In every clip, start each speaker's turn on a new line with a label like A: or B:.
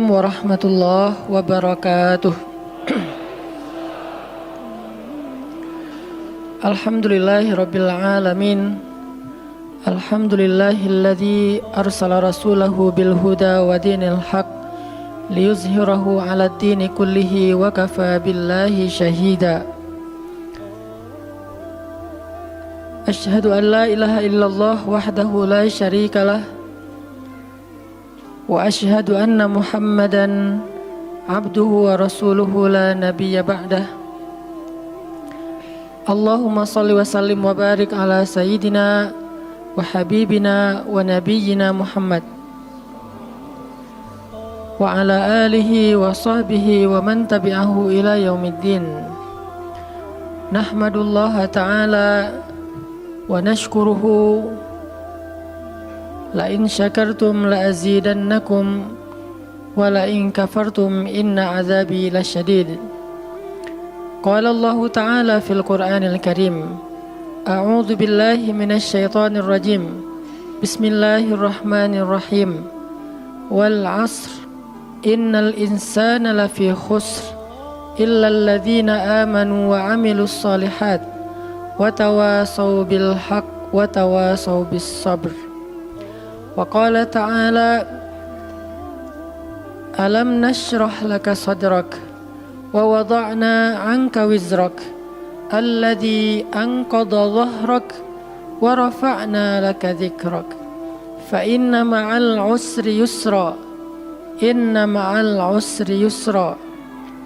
A: Warahmatullahi wabarakatuh. Alhamdulillahirabbil alamin. Alhamdulillahilladzi arsala rasulahu bil huda wa dinil haq liyuzhirahu 'alad dini kullihi wa kafa billahi syahida. Asyhadu an la ilaha illallah wahdahu la syarikalah wa asyhadu anna Muhammadan abduhu wa rasuluhu la nabiyya ba'dah. Allahumma salli wa sallim wa barik ala sayyidina wa habibina wa nabiyyina Muhammad wa ala alihi wa sahbihi wa man tabi'ahu ila yaumiddin. Nahmadullaha ta'ala wa nashkuruhu la in syakartum la azidannakum wa la in kafartum inna azabi lasyadid. Qala Allah ta'ala fil Qur'anil Karim, a'udzu billahi minasy syaithanir rajim. Bismillahirrahmanirrahim. Wal 'asr innal insana lafi khusr illa alladzina amanu wa 'amilus shalihat wa tawasaw bil haqq wa tawasaw bis sabr. Wa qala ta'ala alam nashrah laka sadrak wa wada'na 'anka wizrak alladhi anqadha dhahrak wa rafa'na laka dhikrak fa inna ma'al 'usri yusra inna ma'al 'usri yusra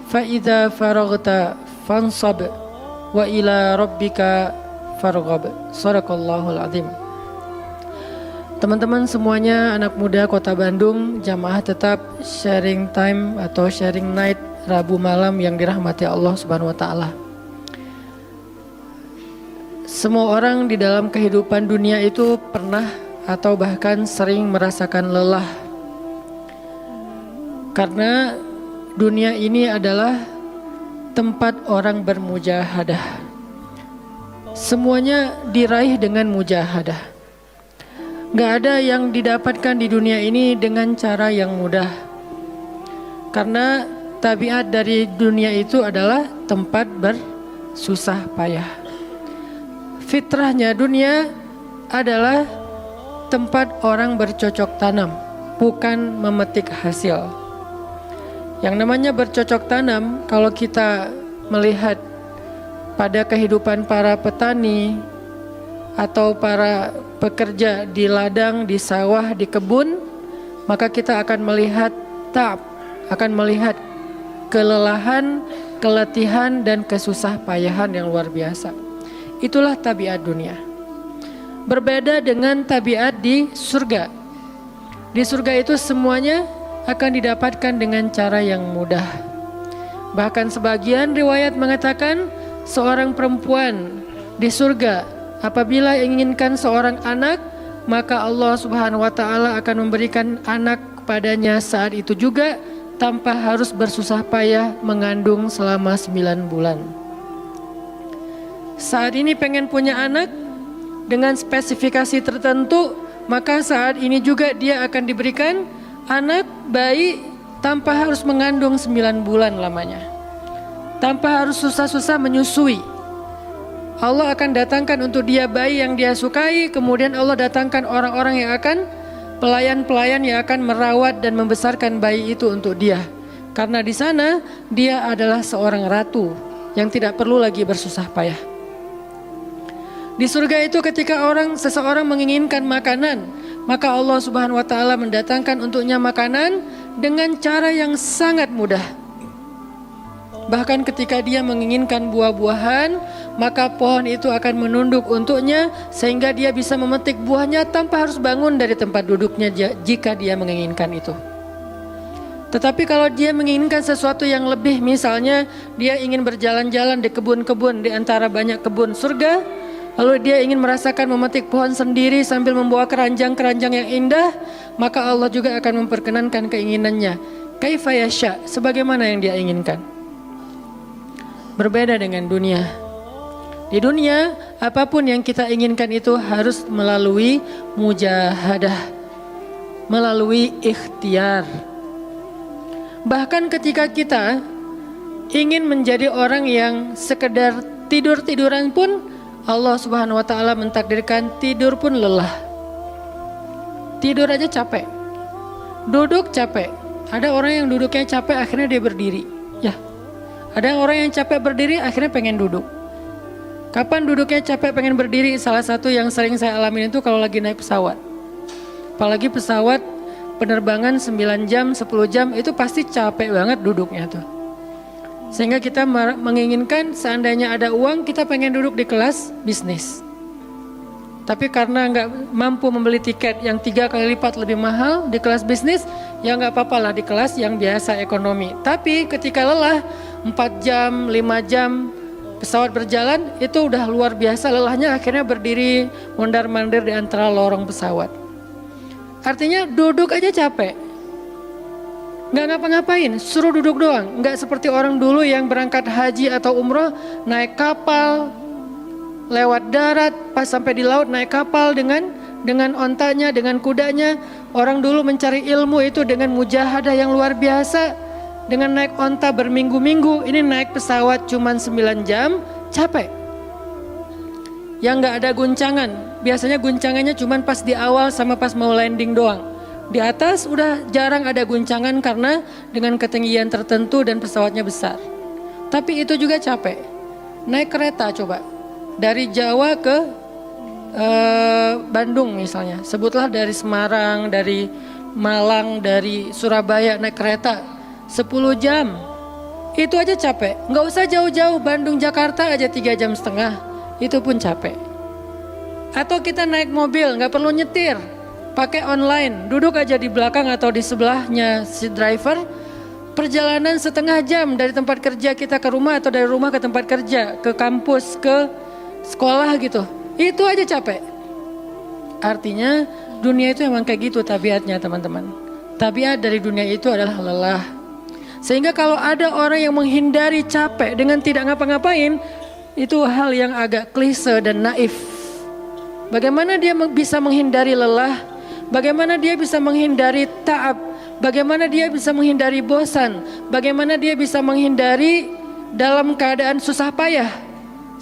A: fa idza faraghta fansab wa ila rabbika farghab. Shadaqallahul azim. Teman-teman semuanya, anak muda Kota Bandung, jamaah tetap sharing time atau sharing night Rabu malam yang dirahmati Allah Subhanahu wa taala. Semua orang di dalam kehidupan dunia itu pernah atau bahkan sering merasakan lelah. Karena dunia ini adalah tempat orang bermujahadah. Semuanya diraih dengan mujahadah. Gak ada yang didapatkan di dunia ini dengan cara yang mudah. Karena tabiat dari dunia itu adalah tempat bersusah payah. Fitrahnya dunia adalah tempat orang bercocok tanam, bukan memetik hasil. Yang namanya bercocok tanam, kalau kita melihat pada kehidupan para petani atau para pekerja di ladang, di sawah, di kebun, maka kita akan melihat akan melihat kelelahan, keletihan, dan kesusah payahan yang luar biasa. Itulah tabiat dunia. Berbeda dengan tabiat di surga. Di surga itu semuanya akan didapatkan dengan cara yang mudah. Bahkan sebagian riwayat mengatakan seorang perempuan di surga apabila inginkan seorang anak, maka Allah Subhanahu wa taala akan memberikan anak kepadanya saat itu juga tanpa harus bersusah payah mengandung selama 9 bulan. Saat ini pengen punya anak dengan spesifikasi tertentu, maka saat ini juga dia akan diberikan anak bayi tanpa harus mengandung 9 bulan lamanya. Tanpa harus susah-susah menyusui. Allah akan datangkan untuk dia bayi yang dia sukai, kemudian Allah datangkan orang-orang yang akan pelayan-pelayan yang akan merawat dan membesarkan bayi itu untuk dia. Karena di sana dia adalah seorang ratu yang tidak perlu lagi bersusah payah. Di surga itu ketika seseorang menginginkan makanan, maka Allah Subhanahu wa taala mendatangkan untuknya makanan dengan cara yang sangat mudah. Bahkan ketika dia menginginkan buah-buahan, maka pohon itu akan menunduk untuknya sehingga dia bisa memetik buahnya tanpa harus bangun dari tempat duduknya jika dia menginginkan itu. Tetapi kalau dia menginginkan sesuatu yang lebih, misalnya dia ingin berjalan-jalan di kebun-kebun di antara banyak kebun surga, lalu dia ingin merasakan memetik pohon sendiri sambil membawa keranjang-keranjang yang indah, maka Allah juga akan memperkenankan keinginannya. Kaifa yasha, sebagaimana yang dia inginkan. Berbeda dengan dunia. Di dunia, apapun yang kita inginkan itu harus melalui mujahadah, melalui ikhtiar. Bahkan ketika kita ingin menjadi orang yang sekedar tidur-tiduran pun, Allah Subhanahu wa taala mentakdirkan tidur pun lelah. Tidur aja capek. Duduk capek. Ada orang yang duduknya capek akhirnya dia berdiri. Ya. Ada orang yang capek berdiri akhirnya pengen duduk. Kapan duduknya capek pengen berdiri? Salah satu yang sering saya alamin itu kalau lagi naik pesawat. Apalagi pesawat penerbangan 9 jam, 10 jam itu pasti capek banget duduknya tuh. Sehingga kita menginginkan seandainya ada uang kita pengen duduk di kelas bisnis. Tapi karena nggak mampu membeli tiket yang 3 kali lipat lebih mahal di kelas bisnis, ya nggak apa-apa lah di kelas yang biasa ekonomi. Tapi ketika lelah 4 jam, 5 jam pesawat berjalan itu udah luar biasa lelahnya, akhirnya berdiri mondar-mandir di antara lorong pesawat. Artinya duduk aja capek. Nggak ngapa-ngapain, suruh duduk doang. Nggak seperti orang dulu yang berangkat haji atau umroh naik kapal, lewat darat, pas sampai di laut naik kapal dengan ontanya, dengan kudanya. Orang dulu mencari ilmu itu dengan mujahadah yang luar biasa, dengan naik onta berminggu-minggu. Ini naik pesawat cuman 9 jam, capek. Yang nggak ada guncangan, biasanya guncangannya cuman pas di awal sama pas mau landing doang. Di atas udah jarang ada guncangan karena dengan ketinggian tertentu dan pesawatnya besar. Tapi itu juga capek. Naik kereta coba. Dari Jawa ke Bandung misalnya. Sebutlah dari Semarang, dari Malang, dari Surabaya naik kereta 10 jam. Itu aja capek. Nggak usah jauh-jauh, Bandung Jakarta aja 3,5 jam. Itu pun capek. Atau kita naik mobil nggak perlu nyetir. Pakai online, duduk aja di belakang atau di sebelahnya si driver. Perjalanan setengah jam dari tempat kerja kita ke rumah atau dari rumah ke tempat kerja, ke kampus, ke sekolah gitu. Itu aja capek. Artinya dunia itu emang kayak gitu tabiatnya teman-teman. Tabiat dari dunia itu adalah lelah. Sehingga kalau ada orang yang menghindari capek dengan tidak ngapa-ngapain, itu hal yang agak klise dan naif. Bagaimana dia bisa menghindari lelah? Bagaimana dia bisa menghindari ta'ab? Bagaimana dia bisa menghindari bosan? Bagaimana dia bisa menghindari dalam keadaan susah payah?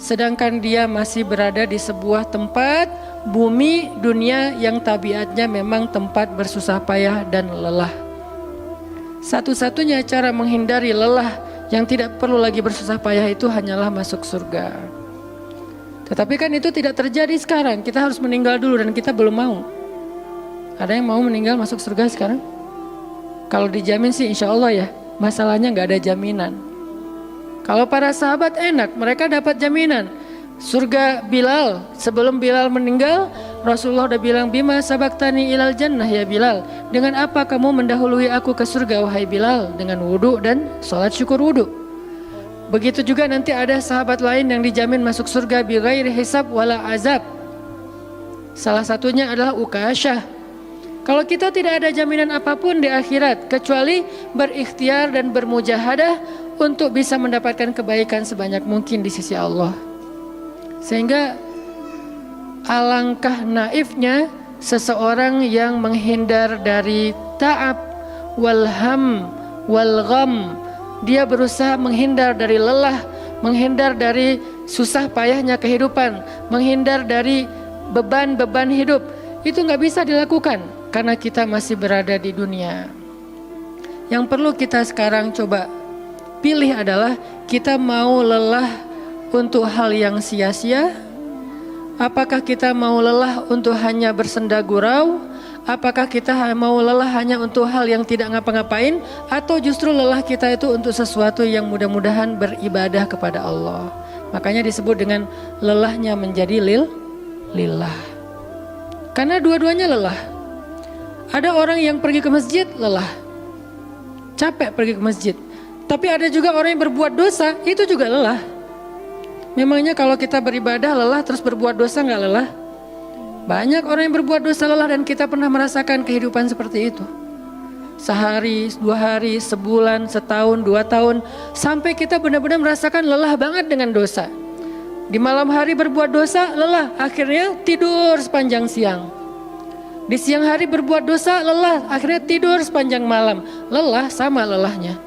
A: Sedangkan dia masih berada di sebuah tempat, bumi, dunia yang tabiatnya memang tempat bersusah payah dan lelah. Satu-satunya cara menghindari lelah yang tidak perlu lagi bersusah payah itu hanyalah masuk surga. Tetapi kan itu tidak terjadi sekarang. Kita harus meninggal dulu dan kita belum mau. Ada yang mau meninggal masuk surga sekarang? Kalau dijamin sih insya Allah ya. Masalahnya gak ada jaminan. Kalau para sahabat enak, mereka dapat jaminan. Surga Bilal, sebelum Bilal meninggal, Rasulullah udah bilang, Bima sabaktani ilal jannah ya Bilal. Dengan apa kamu mendahului aku ke surga wahai Bilal? Dengan wudu dan sholat syukur wudu. Begitu juga nanti ada sahabat lain yang dijamin masuk surga bighairi hisab wala azab. Salah satunya adalah Ukasyah. Kalau kita tidak ada jaminan apapun di akhirat kecuali berikhtiar dan bermujahadah untuk bisa mendapatkan kebaikan sebanyak mungkin di sisi Allah. Sehingga alangkah naifnya seseorang yang menghindar dari ta'ab wal ham wal gham. Dia berusaha menghindar dari lelah, menghindar dari susah payahnya kehidupan, menghindar dari beban-beban hidup. Itu gak bisa dilakukan karena kita masih berada di dunia. Yang perlu kita sekarang coba pilih adalah kita mau lelah untuk hal yang sia-sia? Apakah kita mau lelah untuk hanya bersenda gurau? Apakah kita mau lelah hanya untuk hal yang tidak ngapa-ngapain? Atau justru lelah kita itu untuk sesuatu yang mudah-mudahan beribadah kepada Allah? Makanya disebut dengan lelahnya menjadi lillah. Karena dua-duanya lelah. Ada orang yang pergi ke masjid lelah, capek pergi ke masjid. Tapi ada juga orang yang berbuat dosa, itu juga lelah. Memangnya kalau kita beribadah lelah terus berbuat dosa gak lelah? Banyak orang yang berbuat dosa lelah dan kita pernah merasakan kehidupan seperti itu. Sehari, 2 hari, sebulan, setahun, 2 tahun. Sampai kita benar-benar merasakan lelah banget dengan dosa. Di malam hari berbuat dosa lelah, akhirnya tidur sepanjang siang. Di siang hari berbuat dosa, lelah, akhirnya tidur sepanjang malam. Lelah sama lelahnya.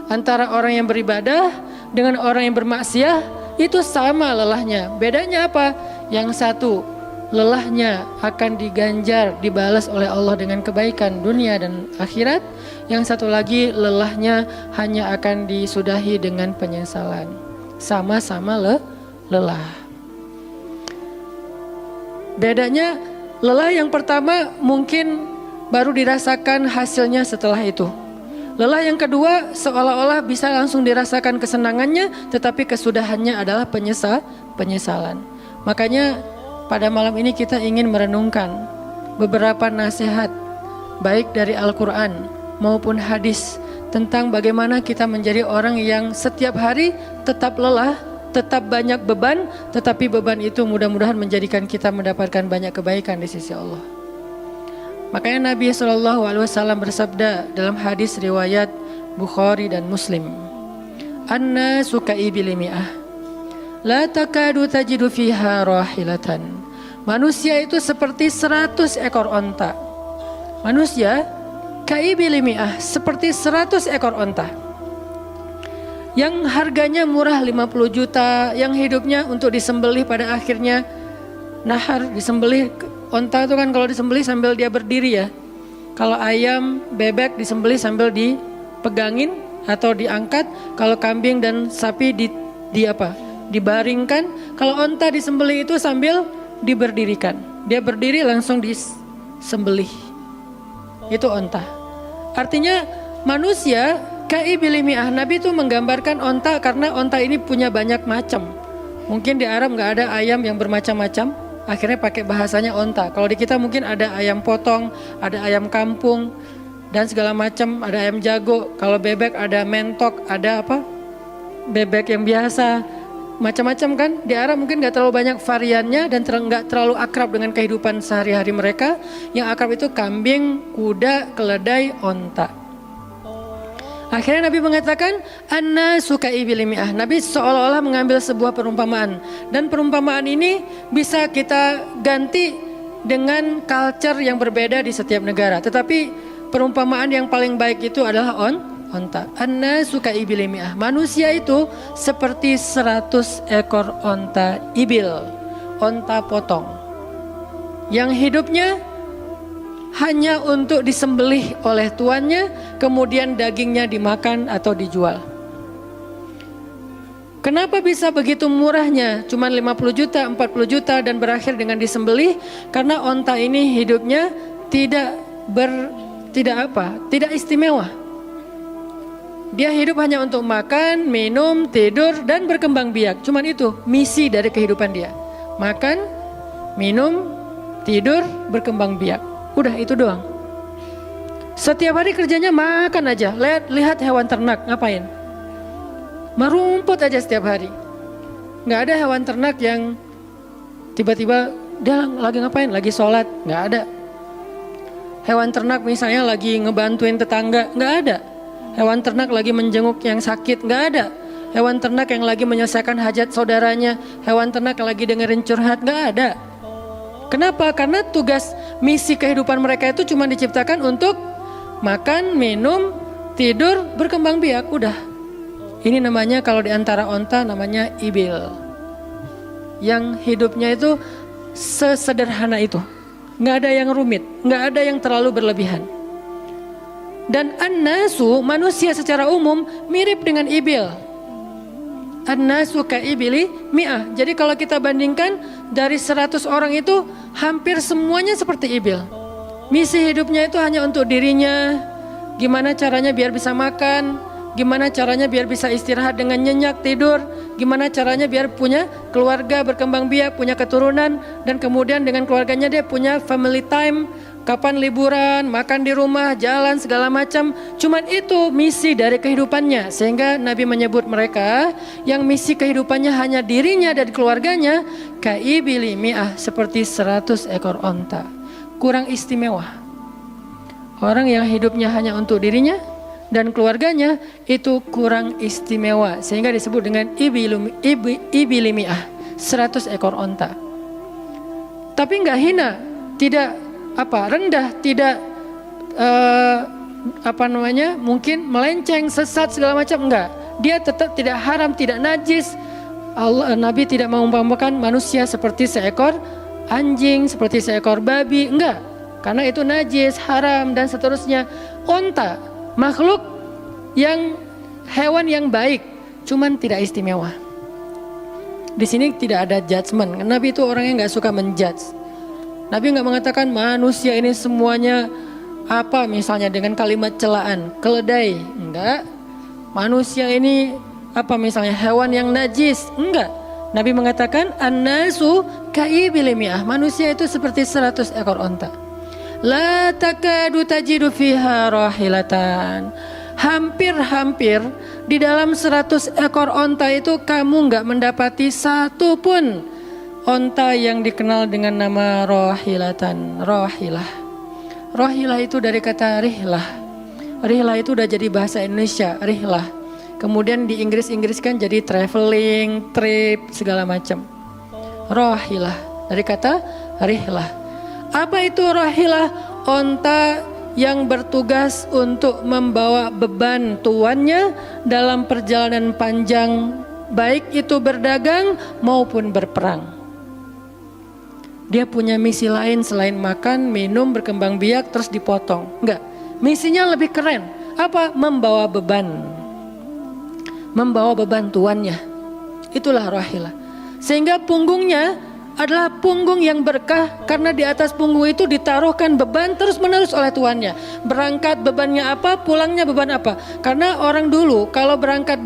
A: Antara orang yang beribadah dengan orang yang bermaksiat itu sama lelahnya. Bedanya apa? Yang satu, lelahnya akan diganjar, dibalas oleh Allah dengan kebaikan dunia dan akhirat. Yang satu lagi, lelahnya hanya akan disudahi dengan penyesalan. Sama-sama lelah. Bedanya, lelah yang pertama mungkin baru dirasakan hasilnya setelah itu. Lelah yang kedua seolah-olah bisa langsung dirasakan kesenangannya, tetapi kesudahannya adalah penyesalan. Makanya pada malam ini kita ingin merenungkan beberapa nasihat baik dari Al-Quran maupun hadis tentang bagaimana kita menjadi orang yang setiap hari tetap lelah, tetap banyak beban, tetapi beban itu mudah-mudahan menjadikan kita mendapatkan banyak kebaikan di sisi Allah. Makanya Nabi SAW bersabda dalam hadis riwayat Bukhari dan Muslim, "An-nasu ka'ibil mi'ah, la takadu tajidu fiha rahilatan." Manusia itu seperti 100 ekor onta. Manusia ka'ibil mi'ah, seperti 100 ekor onta. Yang harganya murah 50 juta, yang hidupnya untuk disembelih pada akhirnya nahar, disembelih. Onta itu kan kalau disembelih sambil dia berdiri ya. Kalau ayam, bebek disembelih sambil dipegangin atau diangkat. Kalau kambing dan sapi dibaringkan. Kalau onta disembelih itu sambil diberdirikan. Dia berdiri langsung disembelih. Itu onta. Artinya manusia ka'ibil mi'ah. Nabi itu menggambarkan onta karena onta ini punya banyak macam. Mungkin di Arab nggak ada ayam yang bermacam-macam. Akhirnya pakai bahasanya onta. Kalau di kita mungkin ada ayam potong, ada ayam kampung, dan segala macam. Ada ayam jago. Kalau bebek ada mentok, ada apa? Bebek yang biasa. Macam-macam kan. Di Arab mungkin gak terlalu banyak variannya dan gak terlalu akrab dengan kehidupan sehari-hari mereka. Yang akrab itu kambing, kuda, keledai, onta. Akhirnya Nabi mengatakan an-nasu ka'ibil mi'ah. Nabi seolah-olah mengambil sebuah perumpamaan. Dan perumpamaan ini bisa kita ganti dengan culture yang berbeda di setiap negara. Tetapi perumpamaan yang paling baik itu adalah onta. An-nasu ka'ibil mi'ah. Manusia itu seperti 100 ekor onta ibil. Onta potong. Yang hidupnya hanya untuk disembelih oleh tuannya, kemudian dagingnya dimakan atau dijual. Kenapa bisa begitu murahnya? Cuman 50 juta, 40 juta dan berakhir dengan disembelih? Karena onta ini hidupnya tidak istimewa. Dia hidup hanya untuk makan, minum, tidur dan berkembang biak. Cuman itu misi dari kehidupan dia. Makan, minum, tidur, berkembang biak. Udah itu doang. Setiap hari kerjanya makan aja. Lihat hewan ternak ngapain? Merumput aja setiap hari. Gak ada hewan ternak yang tiba-tiba dia lagi ngapain? Lagi sholat. Gak ada. Hewan ternak misalnya lagi ngebantuin tetangga. Gak ada. Hewan ternak lagi menjenguk yang sakit. Gak ada. Hewan ternak yang lagi menyelesaikan hajat saudaranya. Hewan ternak yang lagi dengerin curhat. Gak ada. Kenapa? Karena tugas misi kehidupan mereka itu cuma diciptakan untuk makan, minum, tidur, berkembang biak, udah. Ini namanya kalau di antara onta namanya ibil. Yang hidupnya itu sesederhana itu. Nggak ada yang rumit, nggak ada yang terlalu berlebihan. Dan an-nasu, manusia secara umum mirip dengan ibil. An-nasu ka'ibili mi'ah. Jadi kalau kita bandingkan dari 100 orang itu hampir semuanya seperti ibil. Misi hidupnya itu hanya untuk dirinya. Gimana caranya biar bisa makan, gimana caranya biar bisa istirahat dengan nyenyak tidur, gimana caranya biar punya keluarga, berkembang biak, punya keturunan, dan kemudian dengan keluarganya dia punya family time. Kapan liburan, makan di rumah, jalan segala macam. Cuman itu misi dari kehidupannya. Sehingga Nabi menyebut mereka yang misi kehidupannya hanya dirinya dan keluarganya, kaibili mi'ah, seperti 100 ekor onta. Kurang istimewa. Orang yang hidupnya hanya untuk dirinya dan keluarganya itu kurang istimewa. Sehingga disebut dengan ibili mi'ah, 100 ekor onta. Tapi enggak hina, tidak rendah, tidak mungkin melenceng, sesat segala macam, enggak. Dia tetap tidak haram, tidak najis. Nabi tidak mengumpamakan manusia seperti seekor anjing, seperti seekor babi, enggak. Karena itu najis, haram dan seterusnya. Onta, makhluk yang hewan yang baik, cuman tidak istimewa. Di sini tidak ada judgement. Nabi itu orangnya nggak suka menjudge. Nabi nggak mengatakan manusia ini semuanya misalnya dengan kalimat celaan, keledai, enggak. Manusia ini misalnya hewan yang najis, enggak. Nabi mengatakan an-nasu kaibilimiah, manusia itu seperti 100 ekor onta. La takadu tajidu fiha rahilatan. Hampir-hampir di dalam 100 ekor onta itu kamu enggak mendapati satu pun onta yang dikenal dengan nama rahilatan, rahilah. Rahilah itu dari kata rihlah. Rihlah itu udah jadi bahasa Indonesia, rihlah. Kemudian di Inggris-Inggriskan jadi traveling, trip, segala macam. Rahilah dari kata rihlah. Apa itu rahilah? Onta yang bertugas untuk membawa beban tuannya dalam perjalanan panjang, baik itu berdagang maupun berperang. Dia punya misi lain selain makan, minum, berkembang biak terus dipotong. Enggak, misinya lebih keren. Apa? Membawa beban. Membawa beban tuannya. Itulah rahilah. Sehingga punggungnya adalah punggung yang berkah, karena di atas punggung itu ditaruhkan beban terus menerus oleh tuannya. Berangkat bebannya apa, pulangnya beban apa. Karena orang dulu kalau berangkat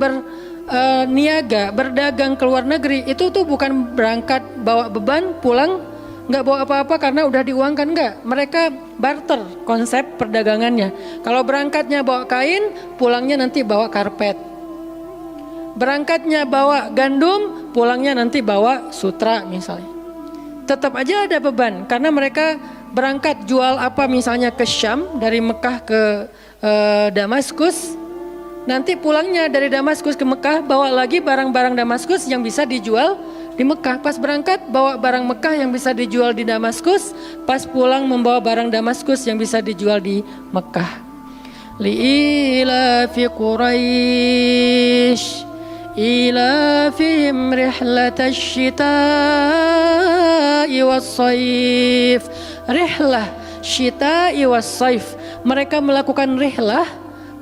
A: niaga, berdagang ke luar negeri, itu tuh bukan berangkat bawa beban, pulang nggak bawa apa-apa karena udah diuangkan, enggak. Mereka barter konsep perdagangannya. Kalau berangkatnya bawa kain, pulangnya nanti bawa karpet. Berangkatnya bawa gandum, pulangnya nanti bawa sutra misalnya. Tetap aja ada beban karena mereka berangkat jual misalnya ke Syam, dari Mekah ke Damaskus. Nanti pulangnya dari Damaskus ke Mekah bawa lagi barang-barang Damaskus yang bisa dijual di Mekah. Pas berangkat bawa barang Mekah yang bisa dijual di Damaskus, pas pulang membawa barang Damaskus yang bisa dijual di Mekah. Li'ilafi Quraisy ilafihim rihlatash syita'i was-saif. Rihlah syita'i was-saif. Mereka melakukan rihlah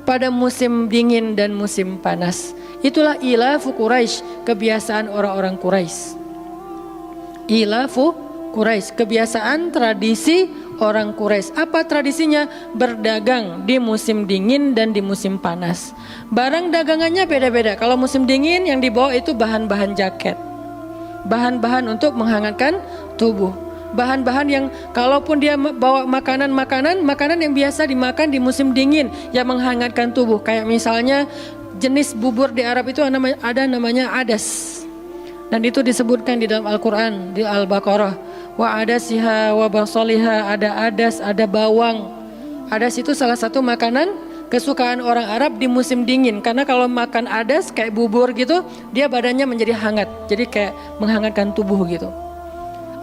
A: pada musim dingin dan musim panas. Itulah ilafu Quraisy, kebiasaan orang-orang Quraisy. Ilafu Quraisy, kebiasaan tradisi orang Quraisy. Apa tradisinya? Berdagang di musim dingin dan di musim panas. Barang dagangannya beda-beda. Kalau musim dingin yang dibawa itu bahan-bahan jaket, bahan-bahan untuk menghangatkan tubuh, bahan-bahan yang kalaupun dia bawa makanan yang biasa dimakan di musim dingin yang menghangatkan tubuh. Kayak misalnya jenis bubur di Arab itu ada namanya adas, dan itu disebutkan di dalam Al-Quran di Al-Baqarah. Wa adasiha wa basaliha, ada adas, ada bawang. Adas itu salah satu makanan kesukaan orang Arab di musim dingin, karena kalau makan adas kayak bubur gitu, dia badannya menjadi hangat, jadi kayak menghangatkan tubuh gitu.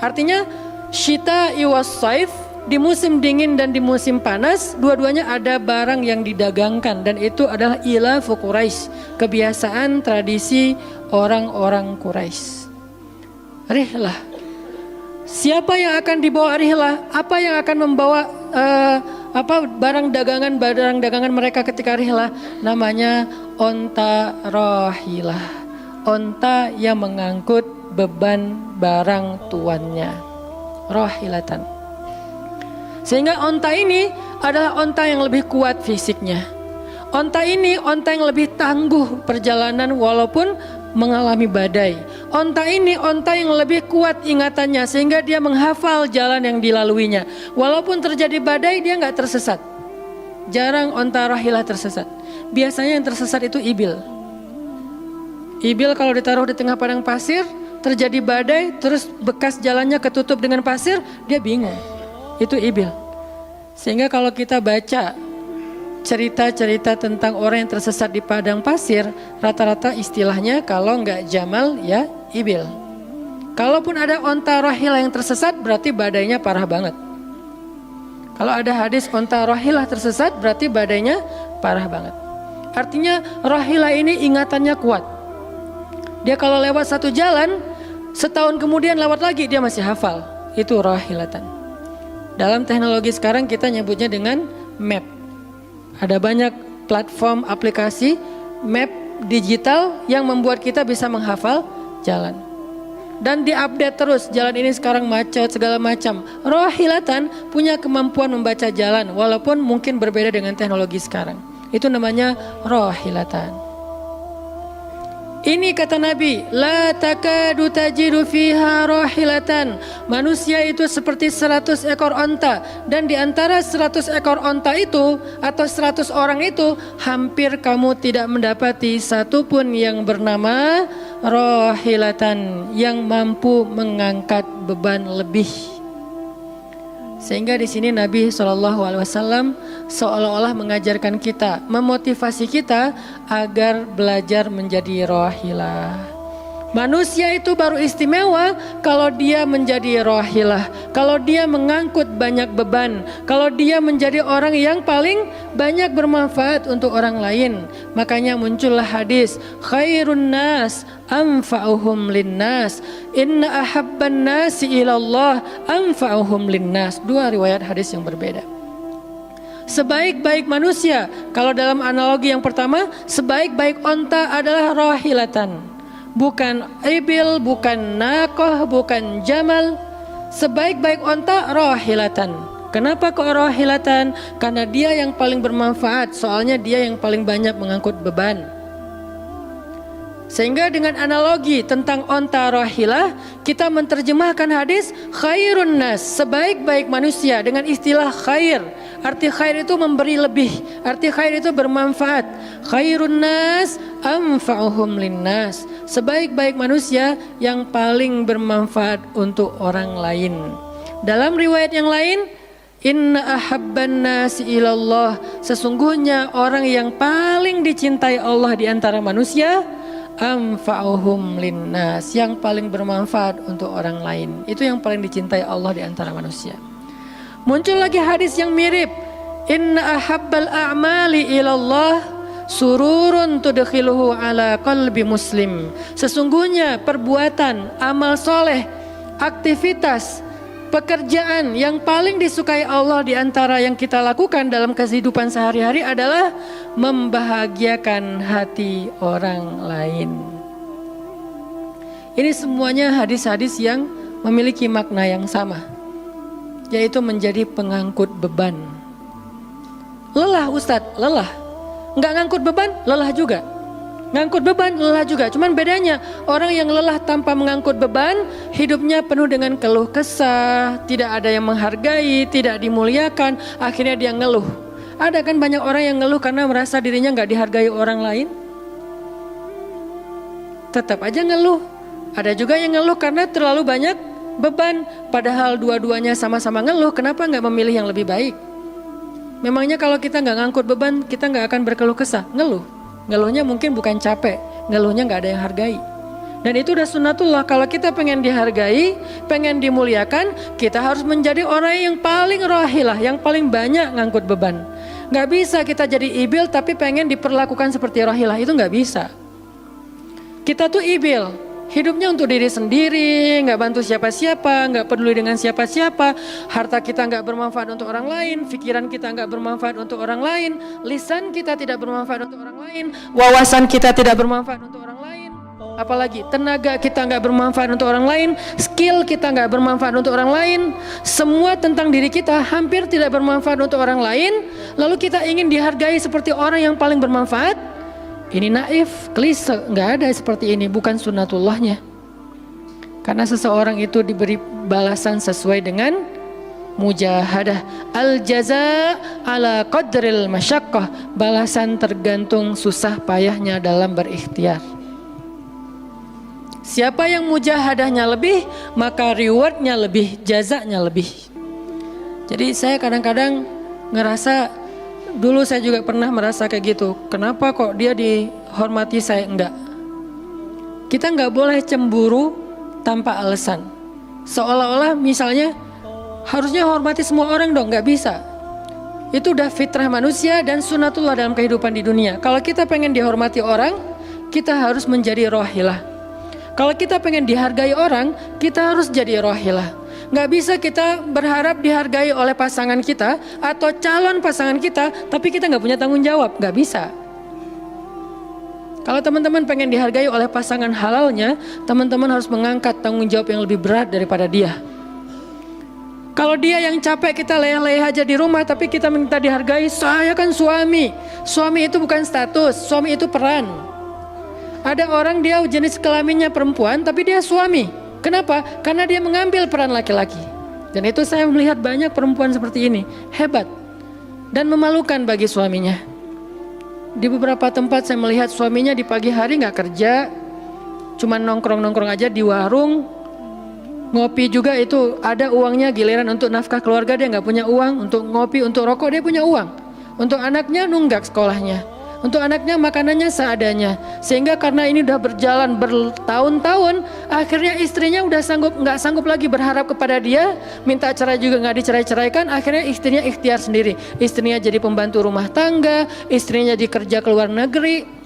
A: Artinya syita'i was-saif, di musim dingin dan di musim panas, dua-duanya ada barang yang didagangkan, dan itu adalah ilafu Quraisy, kebiasaan tradisi orang-orang Quraisy. Rihlah. Siapa yang akan dibawa rihlah? Apa yang akan membawa barang dagangan mereka ketika rihlah? Namanya onta rahilah. Onta yang mengangkut beban barang tuannya. Rahilatan. Sehingga onta ini adalah onta yang lebih kuat fisiknya. Onta ini onta yang lebih tangguh perjalanan walaupun mengalami badai. Onta ini onta yang lebih kuat ingatannya sehingga dia menghafal jalan yang dilaluinya. Walaupun terjadi badai dia nggak tersesat. Jarang onta rahilah tersesat. Biasanya yang tersesat itu ibil. Ibil kalau ditaruh di tengah padang pasir, terjadi badai, terus bekas jalannya ketutup dengan pasir, dia bingung. Itu ibil. Sehingga kalau kita baca cerita-cerita tentang orang yang tersesat di padang pasir, rata-rata istilahnya kalau nggak jamal ya ibil. Kalaupun ada onta rahilah yang tersesat, berarti badainya parah banget. Kalau ada hadis onta rohilah tersesat, berarti badainya parah banget. Artinya rohilah ini ingatannya kuat. Dia kalau lewat satu jalan, setahun kemudian lewat lagi dia masih hafal. Itu rohilatan. Dalam teknologi sekarang kita nyebutnya dengan map. Ada banyak platform aplikasi map digital yang membuat kita bisa menghafal jalan. Dan diupdate terus, jalan ini sekarang macet segala macam. Rohilatan punya kemampuan membaca jalan walaupun mungkin berbeda dengan teknologi sekarang. Itu namanya rohilatan. Ini kata Nabi, la takadu tajidu fiha rohilatan. Manusia itu seperti 100 ekor onta. Dan di antara 100 ekor onta itu atau 100 orang itu, hampir kamu tidak mendapati satupun yang bernama rohilatan, yang mampu mengangkat beban lebih. Sehingga di sini Nabi SAW seolah-olah mengajarkan kita, memotivasi kita agar belajar menjadi rohilah. Manusia itu baru istimewa kalau dia menjadi rohilah, kalau dia mengangkut banyak beban, kalau dia menjadi orang yang paling banyak bermanfaat untuk orang lain. Makanya muncullah hadis, khairun nas anfa'uhum linnas, inna ahabban nasi ilallah anfa'uhum linnas. Dua riwayat hadis yang berbeda. Sebaik-baik manusia, kalau dalam analogi yang pertama, sebaik-baik onta adalah rohilatan. Bukan ibil, bukan nakoh, bukan jamal. Sebaik-baik onta rohilatan. Kenapa kok rohilatan? Karena dia yang paling bermanfaat, soalnya dia yang paling banyak mengangkut beban. Sehingga dengan analogi tentang onta rohilah, kita menerjemahkan hadis khairun nas, sebaik-baik manusia, dengan istilah khair. Arti khair itu memberi lebih, arti khair itu bermanfaat. Khairun nas anfa'uhum linnas, sebaik-baik manusia yang paling bermanfaat untuk orang lain. Dalam riwayat yang lain, inna ahabban nasi ilallah, sesungguhnya orang yang paling dicintai Allah di antara manusia, anfa'uhum linnas, yang paling bermanfaat untuk orang lain. Itu yang paling dicintai Allah di antara manusia. Muncul lagi hadis yang mirip, inna ahabbal a'mali ilallah sururun tudkhiluhu ala qalbi muslim, sesungguhnya perbuatan, amal soleh, aktivitas, pekerjaan yang paling disukai Allah di antara yang kita lakukan dalam kehidupan sehari-hari adalah membahagiakan hati orang lain. Ini semuanya hadis-hadis yang memiliki makna yang sama, yaitu menjadi pengangkut beban. Lelah Ustadz, lelah. Nggak ngangkut beban, lelah juga. Ngangkut beban, lelah juga. Cuman bedanya, orang yang lelah tanpa mengangkut beban, hidupnya penuh dengan keluh kesah, tidak ada yang menghargai, tidak dimuliakan, akhirnya dia ngeluh. Ada kan banyak orang yang ngeluh karena merasa dirinya nggak dihargai orang lain. Tetap aja ngeluh. Ada juga yang ngeluh karena terlalu banyak beban, padahal dua-duanya sama-sama ngeluh. Kenapa nggak memilih yang lebih baik? Memangnya kalau kita nggak ngangkut beban, kita nggak akan berkeluh kesah? Ngeluh. Ngeluhnya mungkin bukan capek, ngeluhnya nggak ada yang hargai. Dan itu udah sunnatullah. Kalau kita pengen dihargai, pengen dimuliakan, kita harus menjadi orang yang paling rohilah, yang paling banyak ngangkut beban. Nggak bisa kita jadi ibil tapi pengen diperlakukan seperti rohilah, itu nggak bisa. Kita tuh ibil, hidupnya untuk diri sendiri, nggak bantu siapa-siapa, nggak peduli dengan siapa-siapa. Harta kita nggak bermanfaat untuk orang lain, pikiran kita nggak bermanfaat untuk orang lain, lisan kita tidak bermanfaat untuk orang lain, wawasan kita tidak bermanfaat untuk orang lain. Apalagi tenaga kita nggak bermanfaat untuk orang lain, skill kita nggak bermanfaat untuk orang lain, semua tentang diri kita hampir tidak bermanfaat untuk orang lain. Lalu kita ingin dihargai seperti orang yang paling bermanfaat. Ini naif, klise, nggak ada seperti ini, bukan sunnatullahnya. Karena seseorang itu diberi balasan sesuai dengan mujahadah. Al jaza ala qadril masyaqqah, balasan tergantung susah payahnya dalam berikhtiar. Siapa yang mujahadahnya lebih, maka rewardnya lebih, jazanya lebih. Jadi saya kadang-kadang ngerasa, dulu saya juga pernah merasa kayak gitu. Kenapa kok dia dihormati saya enggak? Kita enggak boleh cemburu tanpa alasan. Seolah-olah misalnya harusnya hormati semua orang dong, nggak bisa. Itu udah fitrah manusia dan sunatullah dalam kehidupan di dunia. Kalau kita pengen dihormati orang, kita harus menjadi rohilah. Kalau kita pengen dihargai orang, kita harus jadi rohilah. Nggak bisa kita berharap dihargai oleh pasangan kita atau calon pasangan kita, tapi kita nggak punya tanggung jawab, nggak bisa. Kalau teman-teman pengen dihargai oleh pasangan halalnya, teman-teman harus mengangkat tanggung jawab yang lebih berat daripada dia. Kalau dia yang capek, kita leyeh-leyeh aja di rumah, tapi kita minta dihargai. Saya kan suami. Suami itu bukan status, suami itu peran. Ada orang dia jenis kelaminnya perempuan, tapi dia suami. Kenapa? Karena dia mengambil peran laki-laki. Dan itu saya melihat banyak perempuan seperti ini, hebat dan memalukan bagi suaminya. Di beberapa tempat saya melihat suaminya di pagi hari nggak kerja, cuma nongkrong-nongkrong aja di warung. Ngopi juga itu ada uangnya, giliran untuk nafkah keluarga dia nggak punya uang, untuk ngopi, untuk rokok dia punya uang, untuk anaknya nunggak sekolahnya, untuk anaknya makanannya seadanya. Sehingga karena ini udah berjalan bertahun-tahun, akhirnya istrinya udah nggak sanggup lagi berharap kepada dia, minta cerai juga nggak dicerai-ceraikan, akhirnya istrinya ikhtiar sendiri. Istrinya jadi pembantu rumah tangga, istrinya jadi kerja ke luar negeri.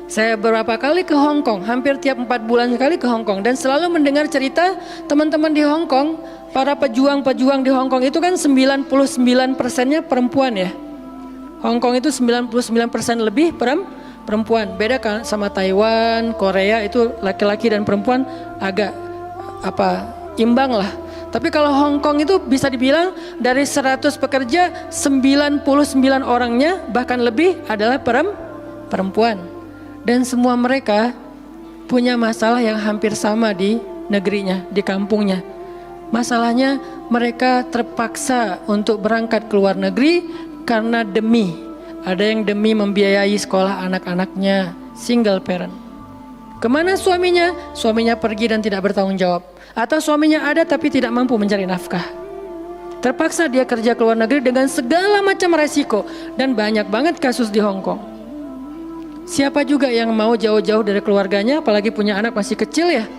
A: Saya beberapa kali ke Hong Kong, hampir tiap 4 bulan sekali ke Hong Kong, dan selalu mendengar cerita teman-teman di Hong Kong. Para pejuang-pejuang di Hong Kong itu kan 99%-nya perempuan ya. Hong Kong itu 99% lebih perempuan. Beda kan sama Taiwan, Korea itu laki-laki dan perempuan agak imbang lah. Tapi kalau Hong Kong itu bisa dibilang dari 100 pekerja 99 orangnya bahkan lebih adalah perempuan. Dan semua mereka punya masalah yang hampir sama di negerinya, di kampungnya. Masalahnya mereka terpaksa untuk berangkat ke luar negeri karena ada yang demi membiayai sekolah anak-anaknya, single parent. Kemana suaminya? Suaminya pergi dan tidak bertanggung jawab. Atau suaminya ada tapi tidak mampu mencari nafkah. Terpaksa dia kerja ke luar negeri dengan segala macam resiko. Dan banyak banget kasus di Hong Kong. Siapa juga yang mau jauh-jauh dari keluarganya, apalagi punya anak masih kecil ya.